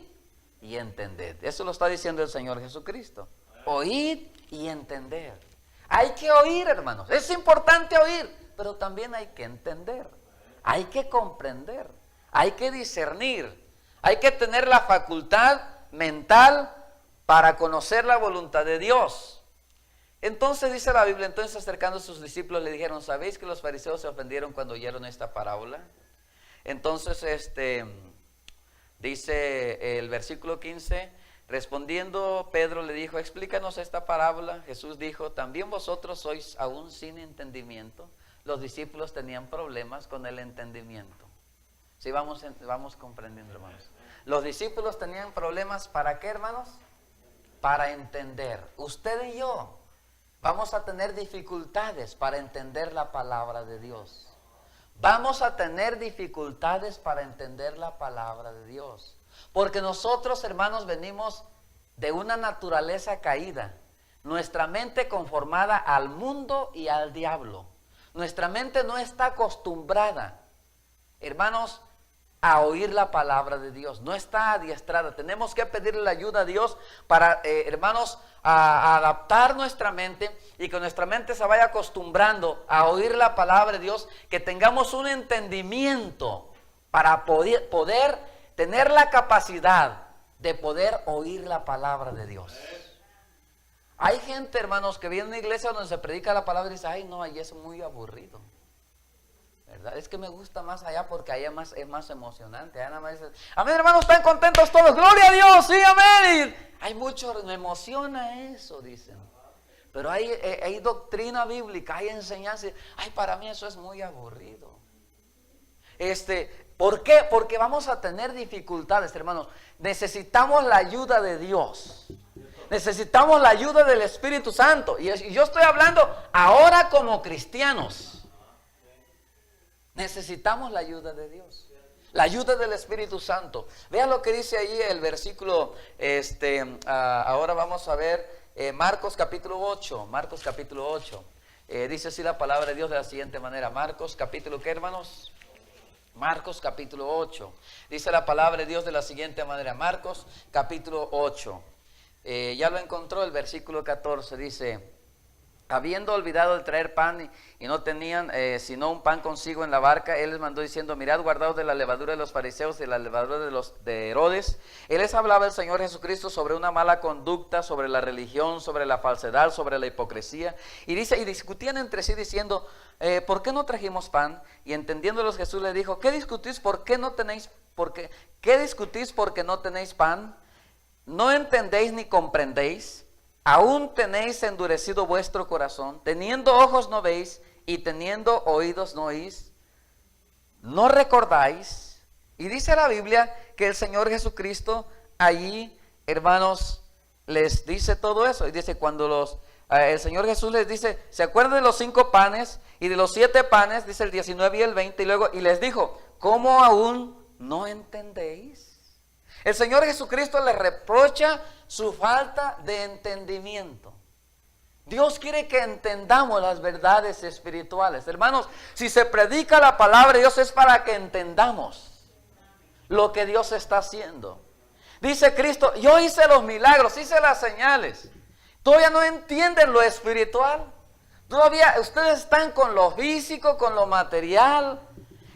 y entended. Eso lo está diciendo el Señor Jesucristo. Oíd y entender. Hay que oír, hermanos. Es importante oír, pero también hay que entender. Hay que comprender. Hay que discernir. Hay que tener la facultad mental para conocer la voluntad de Dios. Entonces dice la Biblia, entonces acercándose a sus discípulos le dijeron, ¿sabéis que los fariseos se ofendieron cuando oyeron esta parábola? Entonces dice el versículo 15, respondiendo Pedro le dijo, explícanos esta parábola. Jesús dijo, ¿también vosotros sois aún sin entendimiento? Los discípulos tenían problemas con el entendimiento. Sí, vamos comprendiendo, hermanos. Los discípulos tenían problemas, ¿para qué, hermanos? Para entender. Usted y yo vamos a tener dificultades para entender la palabra de Dios. Vamos a tener dificultades para entender la palabra de Dios. Porque nosotros, hermanos, venimos de una naturaleza caída. Nuestra mente conformada al mundo y al diablo. Nuestra mente no está acostumbrada, hermanos, a oír la palabra de Dios. No está adiestrada. Tenemos que pedirle la ayuda a Dios para, hermanos, a adaptar nuestra mente y que nuestra mente se vaya acostumbrando a oír la palabra de Dios, que tengamos un entendimiento para poder tener la capacidad de poder oír la palabra de Dios. Hay gente, hermanos, que viene a una iglesia donde se predica la palabra y dice, ay no, ahí es muy aburrido, ¿verdad? Es que me gusta más allá porque allá es más emocionante. Allá nada más dice, amén, hermanos, están contentos todos, gloria a Dios, sí, amén. Y hay mucho, me emociona eso, dicen. Pero hay doctrina bíblica, hay enseñanza. Ay, para mí eso es muy aburrido. ¿Por qué? Porque vamos a tener dificultades, hermanos. Necesitamos la ayuda de Dios. Necesitamos la ayuda del Espíritu Santo. Y yo estoy hablando ahora como cristianos. Necesitamos la ayuda de Dios. La ayuda del Espíritu Santo. Vean lo que dice ahí el versículo, ahora vamos a ver Marcos capítulo 8. Marcos capítulo 8. Dice así la palabra de Dios de la siguiente manera. Marcos capítulo, ¿qué, hermanos? Marcos capítulo 8. Dice la palabra de Dios de la siguiente manera. Marcos capítulo 8. Ya lo encontró, el versículo 14 dice, habiendo olvidado el traer pan y no tenían sino un pan consigo en la barca, él les mandó diciendo, mirad, guardaos de la levadura de los fariseos y de la levadura de Herodes. Él les hablaba el Señor Jesucristo sobre una mala conducta, sobre la religión, sobre la falsedad, sobre la hipocresía. Y dice, y discutían entre sí diciendo, ¿por qué no trajimos pan? Y entendiéndolos Jesús les dijo, ¿qué discutís? ¿Qué discutís porque no tenéis pan? ¿No entendéis ni comprendéis? ¿Aún tenéis endurecido vuestro corazón? Teniendo ojos no veis y teniendo oídos no oís. ¿No recordáis? Y dice la Biblia que el Señor Jesucristo allí, hermanos, les dice todo eso. Y dice cuando el Señor Jesús les dice, ¿se acuerdan de los 5 panes y de los 7 panes? Dice el 19 y el 20 y luego, y les dijo, ¿cómo aún no entendéis? El Señor Jesucristo les reprocha su falta de entendimiento. Dios quiere que entendamos las verdades espirituales. Hermanos, si se predica la palabra de Dios es para que entendamos lo que Dios está haciendo. Dice Cristo, yo hice los milagros, hice las señales. Todavía no entienden lo espiritual. Todavía ustedes están con lo físico, con lo material.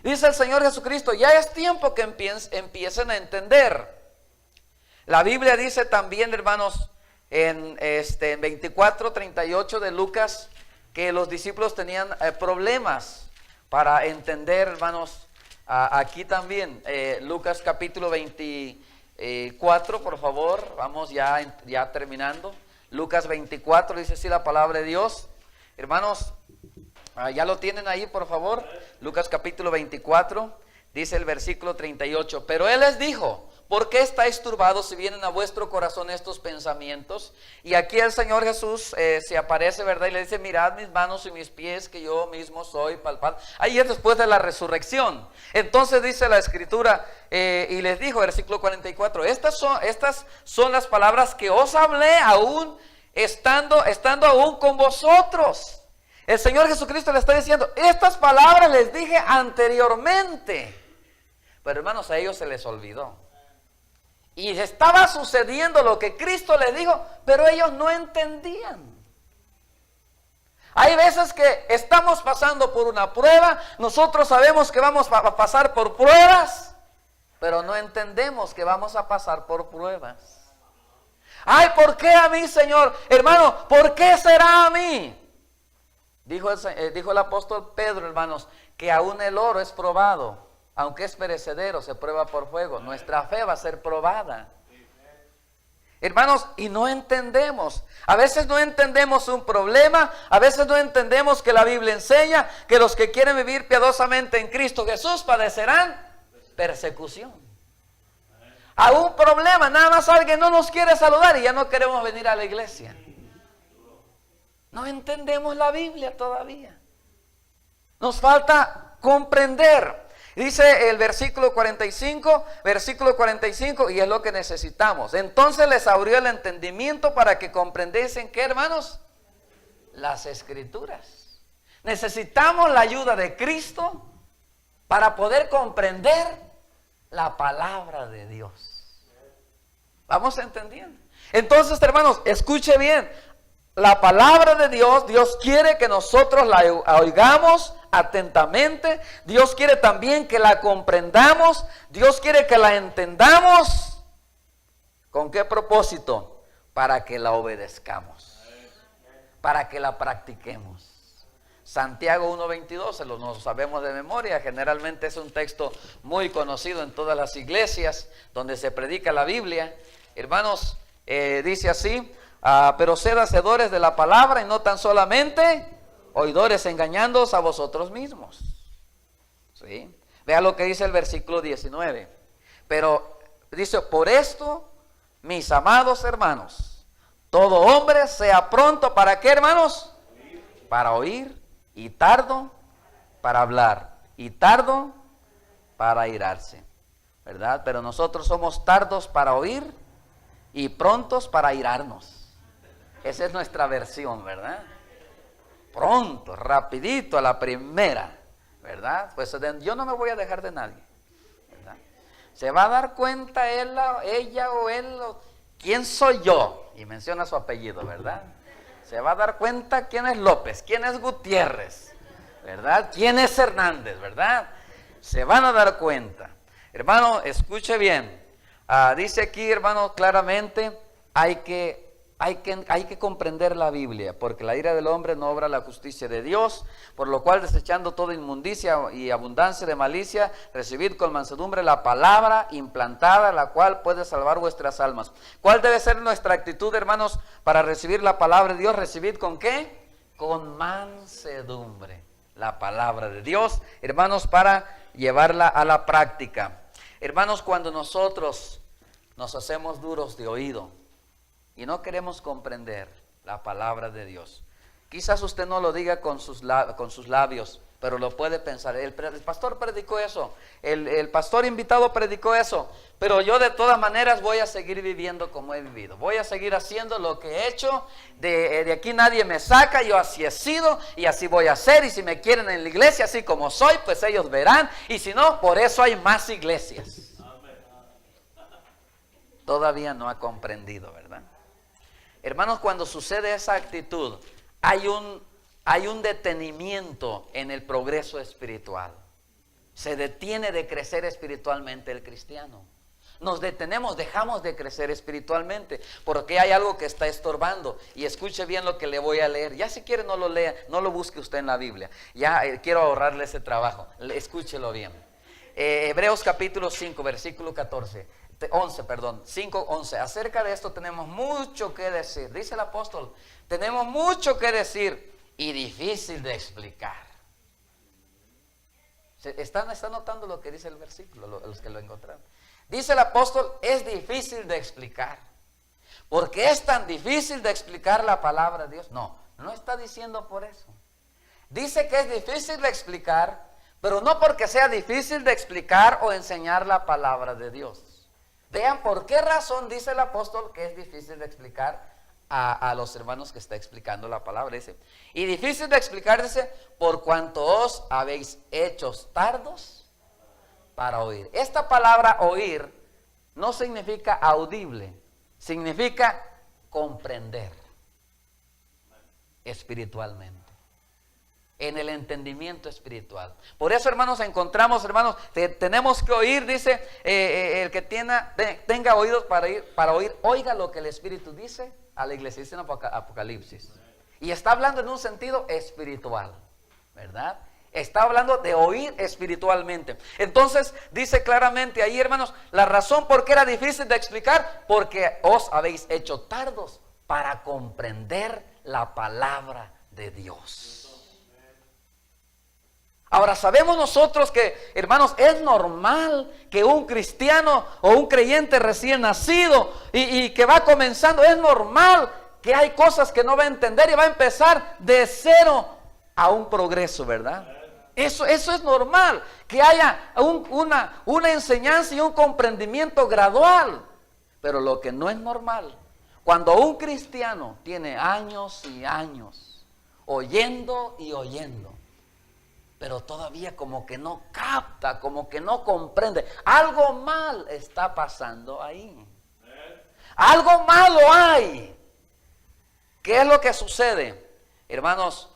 Dice el Señor Jesucristo, ya es tiempo que empiecen a entender. La Biblia dice también, hermanos, en 24:38 de Lucas, que los discípulos tenían problemas para entender, hermanos, aquí también, Lucas capítulo 24, por favor, vamos ya terminando. Lucas 24, dice así la palabra de Dios. Hermanos, ya lo tienen ahí, por favor. Lucas capítulo 24, dice el versículo 38. Pero Él les dijo, ¿por qué estáis turbados si vienen a vuestro corazón estos pensamientos? Y aquí el Señor Jesús se aparece, ¿verdad? Y le dice, mirad mis manos y mis pies, que yo mismo soy palpable. Ahí es después de la resurrección. Entonces dice la Escritura, y les dijo, versículo 44, estas son las palabras que os hablé aún estando aún con vosotros. El Señor Jesucristo le está diciendo, estas palabras les dije anteriormente. Pero hermanos, a ellos se les olvidó. Y estaba sucediendo lo que Cristo les dijo, pero ellos no entendían. Hay veces que estamos pasando por una prueba, nosotros sabemos que vamos a pasar por pruebas, pero no entendemos que vamos a pasar por pruebas. Ay, ¿por qué a mí, Señor? Hermano, ¿por qué será a mí? Dijo el apóstol Pedro, hermanos, que aún el oro es probado. Aunque es perecedero, se prueba por fuego. Nuestra fe va a ser probada. Hermanos, y no entendemos. A veces no entendemos un problema. A veces no entendemos que la Biblia enseña que los que quieren vivir piadosamente en Cristo Jesús padecerán persecución. A un problema, nada más alguien no nos quiere saludar y ya no queremos venir a la iglesia. No entendemos la Biblia todavía. Nos falta comprender. Dice el versículo 45, y es lo que necesitamos. Entonces les abrió el entendimiento para que comprendiesen, ¿qué, hermanos? Las Escrituras. Necesitamos la ayuda de Cristo para poder comprender la palabra de Dios. ¿Vamos entendiendo? Entonces, hermanos, escuche bien. La palabra de Dios, Dios quiere que nosotros la oigamos atentamente. Dios quiere también que la comprendamos. Dios quiere que la entendamos. ¿Con qué propósito? Para que la obedezcamos, para que la practiquemos. Santiago 1:22, nos sabemos de memoria. Generalmente es un texto muy conocido en todas las iglesias donde se predica la Biblia. Hermanos, dice así: pero sed hacedores de la palabra y no tan solamente oidores, engañándoos a vosotros mismos. ¿Sí? Vea lo que dice el versículo 19. Pero dice, por esto, mis amados hermanos, todo hombre sea pronto, ¿para qué, hermanos? Para oír, y tardo para hablar, y tardo para airarse, ¿verdad? Pero nosotros somos tardos para oír y prontos para airarnos. Esa es nuestra versión, ¿verdad? Pronto, rapidito, a la primera, ¿verdad? Pues yo no me voy a dejar de nadie, ¿verdad? Se va a dar cuenta ella o él, ¿quién soy yo? Y menciona su apellido, ¿verdad? Se va a dar cuenta quién es López, quién es Gutiérrez, ¿verdad? ¿Quién es Hernández, verdad? Se van a dar cuenta. Hermano, escuche bien. Dice aquí, hermano, claramente, hay que comprender la Biblia, porque la ira del hombre no obra la justicia de Dios, por lo cual desechando toda inmundicia y abundancia de malicia, recibid con mansedumbre la palabra implantada, la cual puede salvar vuestras almas. ¿Cuál debe ser nuestra actitud, hermanos, para recibir la palabra de Dios? ¿Recibid con qué? Con mansedumbre la palabra de Dios, hermanos, para llevarla a la práctica. Hermanos, cuando nosotros nos hacemos duros de oído y no queremos comprender la palabra de Dios, quizás usted no lo diga con sus labios, pero lo puede pensar. El pastor predicó eso, el pastor invitado predicó eso, pero yo de todas maneras voy a seguir viviendo como he vivido, voy a seguir haciendo lo que he hecho, de aquí nadie me saca, yo así he sido y así voy a ser, y si me quieren en la iglesia así como soy, pues ellos verán, y si no, por eso hay más iglesias. Todavía no ha comprendido, ¿verdad? Hermanos, cuando sucede esa actitud, hay un detenimiento en el progreso espiritual. Se detiene de crecer espiritualmente el cristiano. Nos detenemos, dejamos de crecer espiritualmente, porque hay algo que está estorbando. Y escuche bien lo que le voy a leer. Ya si quiere no lo lea, no lo busque usted en la Biblia. Ya quiero ahorrarle ese trabajo. Escúchelo bien. Hebreos capítulo 5, versículo 5:11. Acerca de esto tenemos mucho que decir. Dice el apóstol, tenemos mucho que decir y difícil de explicar. ¿Están notando lo que dice el versículo, los que lo encontraron? Dice el apóstol, es difícil de explicar. ¿Por qué es tan difícil de explicar la palabra de Dios? No está diciendo por eso. Dice que es difícil de explicar, pero no porque sea difícil de explicar o enseñar la palabra de Dios. Vean por qué razón dice el apóstol que es difícil de explicar a los hermanos que está explicando la palabra. Dice, y difícil de explicar, dice, por cuanto os habéis hecho tardos para oír. Esta palabra oír no significa audible, significa comprender espiritualmente. En el entendimiento espiritual. Por eso, hermanos, encontramos, hermanos, tenemos que oír, dice, el que tenga oídos para oír, oiga lo que el Espíritu dice a la iglesia, dice en Apocalipsis. Y está hablando en un sentido espiritual, ¿verdad? Está hablando de oír espiritualmente. Entonces, dice claramente ahí, hermanos, la razón por qué era difícil de explicar, porque os habéis hecho tardos para comprender la palabra de Dios. Ahora sabemos nosotros que, hermanos, es normal que un cristiano o un creyente recién nacido y que va comenzando, es normal que hay cosas que no va a entender y va a empezar de cero a un progreso, ¿verdad? Eso es normal, que haya una enseñanza y un comprendimiento gradual. Pero lo que no es normal, cuando un cristiano tiene años y años oyendo y oyendo, pero todavía como que no capta, como que no comprende. Algo mal está pasando ahí. Algo malo hay. ¿Qué es lo que sucede? Hermanos,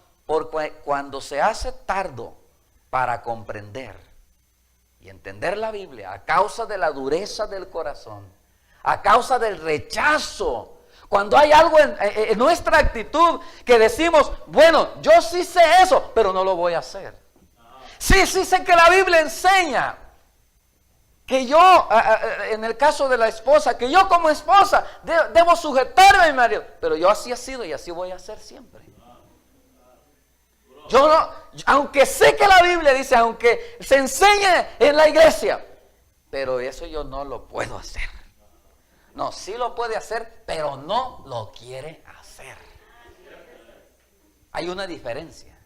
cuando se hace tardo para comprender y entender la Biblia, a causa de la dureza del corazón, a causa del rechazo, cuando hay algo en nuestra actitud que decimos, bueno, yo sí sé eso, pero no lo voy a hacer. Sí sé que la Biblia enseña que yo, en el caso de la esposa, que yo como esposa debo sujetarme a mi marido, pero yo así he sido y así voy a ser siempre. Yo no, aunque sé que la Biblia dice, aunque se enseñe en la iglesia, pero eso yo no lo puedo hacer. No, sí lo puede hacer, pero no lo quiere hacer. Hay una diferencia.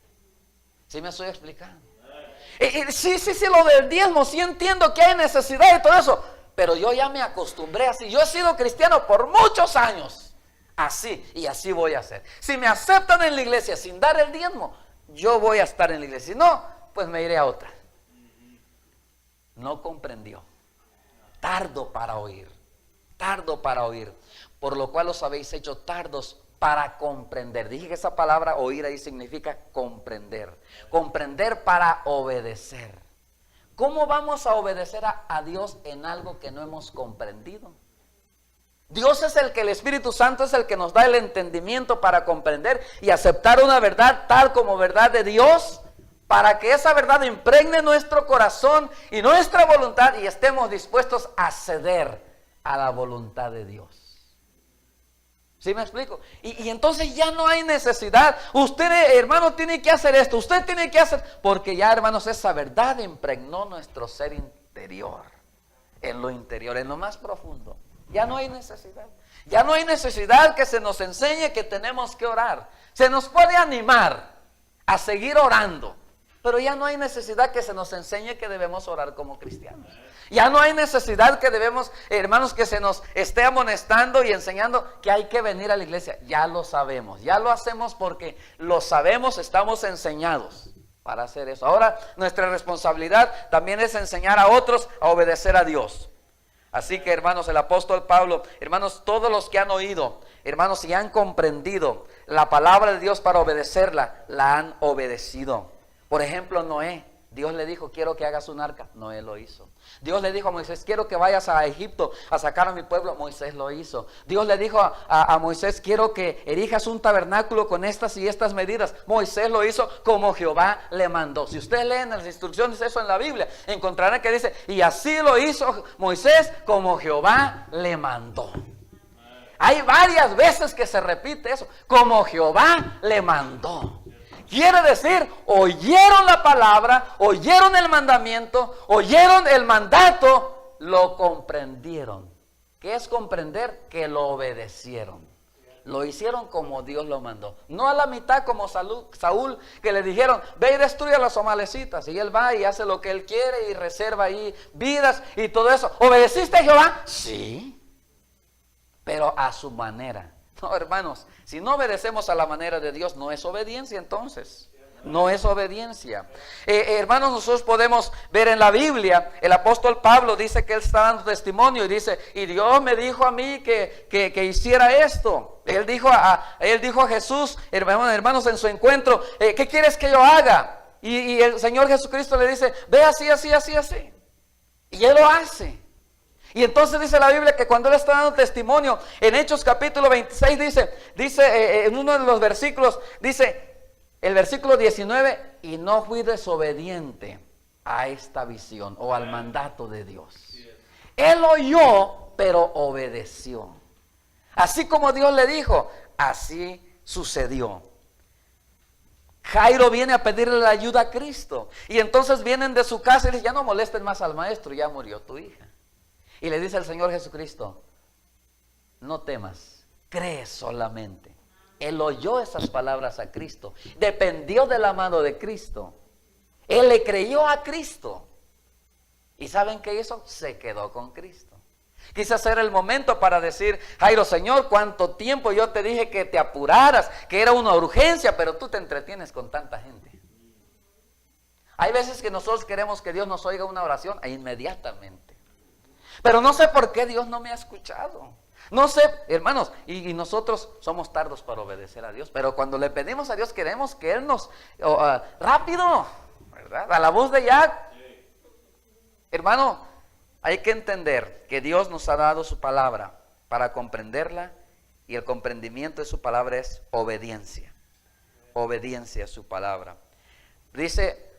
¿Sí me estoy explicando? Sí, lo del diezmo, sí entiendo que hay necesidad y todo eso, pero yo ya me acostumbré así. Yo he sido cristiano por muchos años, así y así voy a hacer. Si me aceptan en la iglesia sin dar el diezmo, yo voy a estar en la iglesia. Si no, pues me iré a otra. No comprendió. Tardo para oír, por lo cual os habéis hecho tardos para comprender. Dije que esa palabra oír ahí significa comprender. Comprender para obedecer. ¿Cómo vamos a obedecer a Dios en algo que no hemos comprendido? Dios es el Espíritu Santo es el que nos da el entendimiento para comprender y aceptar una verdad tal como verdad de Dios, para que esa verdad impregne nuestro corazón y nuestra voluntad y estemos dispuestos a ceder a la voluntad de Dios. ¿Sí me explico? Y entonces ya no hay necesidad. Usted, hermano, tiene que hacer esto. Usted tiene que hacer, porque ya, hermanos, esa verdad impregnó nuestro ser interior, en lo interior, en lo más profundo. Ya no hay necesidad. Ya no hay necesidad que se nos enseñe que tenemos que orar. Se nos puede animar a seguir orando, pero ya no hay necesidad que se nos enseñe que debemos orar como cristianos. Ya no hay necesidad que debemos, hermanos, que se nos esté amonestando y enseñando que hay que venir a la iglesia. Ya lo sabemos, ya lo hacemos porque lo sabemos, estamos enseñados para hacer eso. Ahora nuestra responsabilidad también es enseñar a otros a obedecer a Dios. Así que, hermanos, el apóstol Pablo, hermanos, todos los que han oído, hermanos, y han comprendido la palabra de Dios para obedecerla, la han obedecido. Por ejemplo, Noé, Dios le dijo, quiero que hagas un arca. Noé lo hizo. Dios le dijo a Moisés, quiero que vayas a Egipto a sacar a mi pueblo. Moisés lo hizo. Dios le dijo a Moisés, quiero que erijas un tabernáculo con estas y estas medidas. Moisés lo hizo como Jehová le mandó. Si ustedes leen las instrucciones, eso en la Biblia, encontrarán que dice, y así lo hizo Moisés como Jehová le mandó. Hay varias veces que se repite eso, como Jehová le mandó. Quiere decir, oyeron la palabra, oyeron el mandamiento, oyeron el mandato, lo comprendieron. ¿Qué es comprender? Que lo obedecieron. Lo hicieron como Dios lo mandó. No a la mitad como Saúl, que le dijeron, ve y destruye a los amalecitas. Y él va y hace lo que él quiere y reserva ahí vidas y todo eso. ¿Obedeciste a Jehová? Sí, pero a su manera. No, hermanos, si no obedecemos a la manera de Dios, no es obediencia entonces. No es obediencia. Hermanos, nosotros podemos ver en la Biblia, el apóstol Pablo dice que él está dando testimonio y dice, y Dios me dijo a mí que hiciera esto. Él dijo a Jesús, hermanos, en su encuentro, ¿qué quieres que yo haga? Y el Señor Jesucristo le dice, ve así, así, así, así. Y él lo hace. Y entonces dice la Biblia que cuando él está dando testimonio, en Hechos capítulo 26 dice en uno de los versículos, dice el versículo 19, y no fui desobediente a esta visión o al mandato de Dios. Él oyó, pero obedeció. Así como Dios le dijo, así sucedió. Jairo viene a pedirle la ayuda a Cristo. Y entonces vienen de su casa y dicen, ya no molesten más al maestro, ya murió tu hija. Y le dice el Señor Jesucristo, no temas, cree solamente. Él oyó esas palabras a Cristo, dependió de la mano de Cristo. Él le creyó a Cristo. ¿Y saben qué hizo? Se quedó con Cristo. Quizás era el momento para decir, Jairo, Señor, cuánto tiempo yo te dije que te apuraras, que era una urgencia, pero tú te entretienes con tanta gente. Hay veces que nosotros queremos que Dios nos oiga una oración e inmediatamente. Pero no sé por qué Dios no me ha escuchado. No sé, hermanos, y nosotros somos tardos para obedecer a Dios, pero cuando le pedimos a Dios queremos que Él nos, rápido, ¿verdad? A la voz de ya. Hermano, hay que entender que Dios nos ha dado su palabra para comprenderla, y el comprendimiento de su palabra es obediencia. Obediencia a su palabra. Dice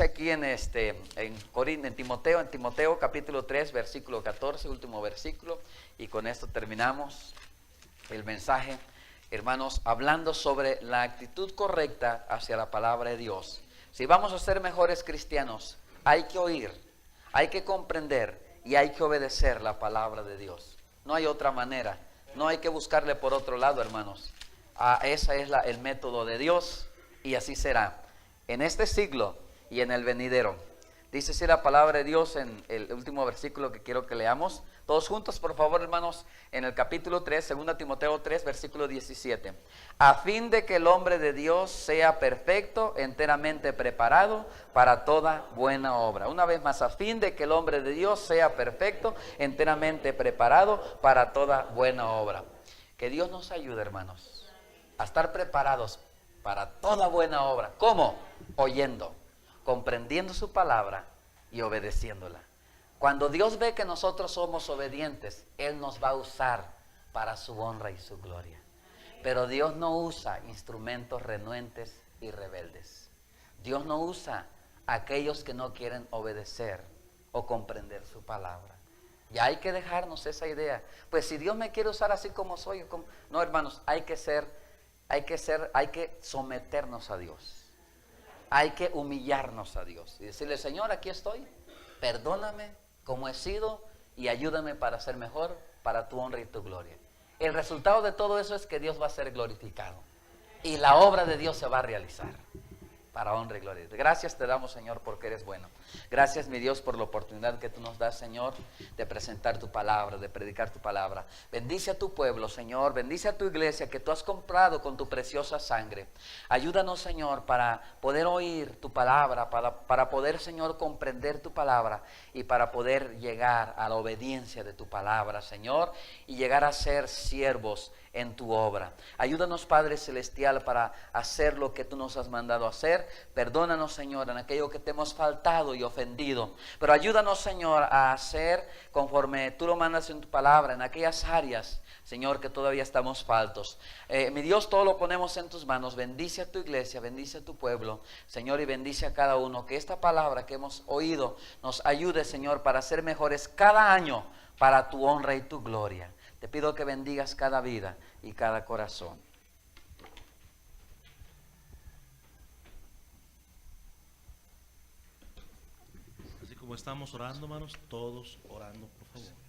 aquí en Timoteo capítulo 3 versículo 14, último versículo, y con esto terminamos el mensaje, hermanos, hablando sobre la actitud correcta hacia la palabra de Dios. Si vamos a ser mejores cristianos, hay que oír, hay que comprender y hay que obedecer la palabra de Dios. No hay otra manera, no hay que buscarle por otro lado, hermanos. Ese es el método de Dios, y así será en este siglo y en el venidero. Dice así la palabra de Dios en el último versículo que quiero que leamos. Todos juntos, por favor, hermanos, en el capítulo 3, 2 Timoteo 3, versículo 17. A fin de que el hombre de Dios sea perfecto, enteramente preparado para toda buena obra. Una vez más, a fin de que el hombre de Dios sea perfecto, enteramente preparado para toda buena obra. Que Dios nos ayude, hermanos, a estar preparados para toda buena obra. ¿Cómo? Oyendo, comprendiendo su palabra y obedeciéndola. Cuando Dios ve que nosotros somos obedientes, Él nos va a usar para su honra y su gloria. Pero Dios no usa instrumentos renuentes y rebeldes. Dios no usa a aquellos que no quieren obedecer o comprender su palabra. Y hay que dejarnos esa idea. Pues si Dios me quiere usar así como soy, no, hermanos, hay que someternos a Dios. Hay que humillarnos a Dios y decirle: Señor, aquí estoy, perdóname como he sido y ayúdame para ser mejor, para tu honra y tu gloria. El resultado de todo eso es que Dios va a ser glorificado y la obra de Dios se va a realizar para honra y gloria. Gracias te damos, Señor, porque eres bueno. Gracias, mi Dios, por la oportunidad que tú nos das, Señor, de presentar tu palabra, de predicar tu palabra. Bendice a tu pueblo, Señor. Bendice a tu iglesia que tú has comprado con tu preciosa sangre. Ayúdanos, Señor, para poder oír tu palabra, para poder, Señor, comprender tu palabra y para poder llegar a la obediencia de tu palabra, Señor, y llegar a ser siervos en tu obra. Ayúdanos, Padre Celestial, para hacer lo que tú nos has mandado hacer. Perdónanos, Señor, en aquello que te hemos faltado y ofendido. Pero ayúdanos, Señor, a hacer conforme tú lo mandas en tu palabra, en aquellas áreas, Señor, que todavía estamos faltos. Mi Dios, todo lo ponemos en tus manos. Bendice a tu iglesia, bendice a tu pueblo, Señor, y bendice a cada uno. Que esta palabra que hemos oído nos ayude, Señor, para ser mejores cada año, para tu honra y tu gloria. Te pido que bendigas cada vida y cada corazón.
Así como estamos orando, hermanos, todos orando, por favor.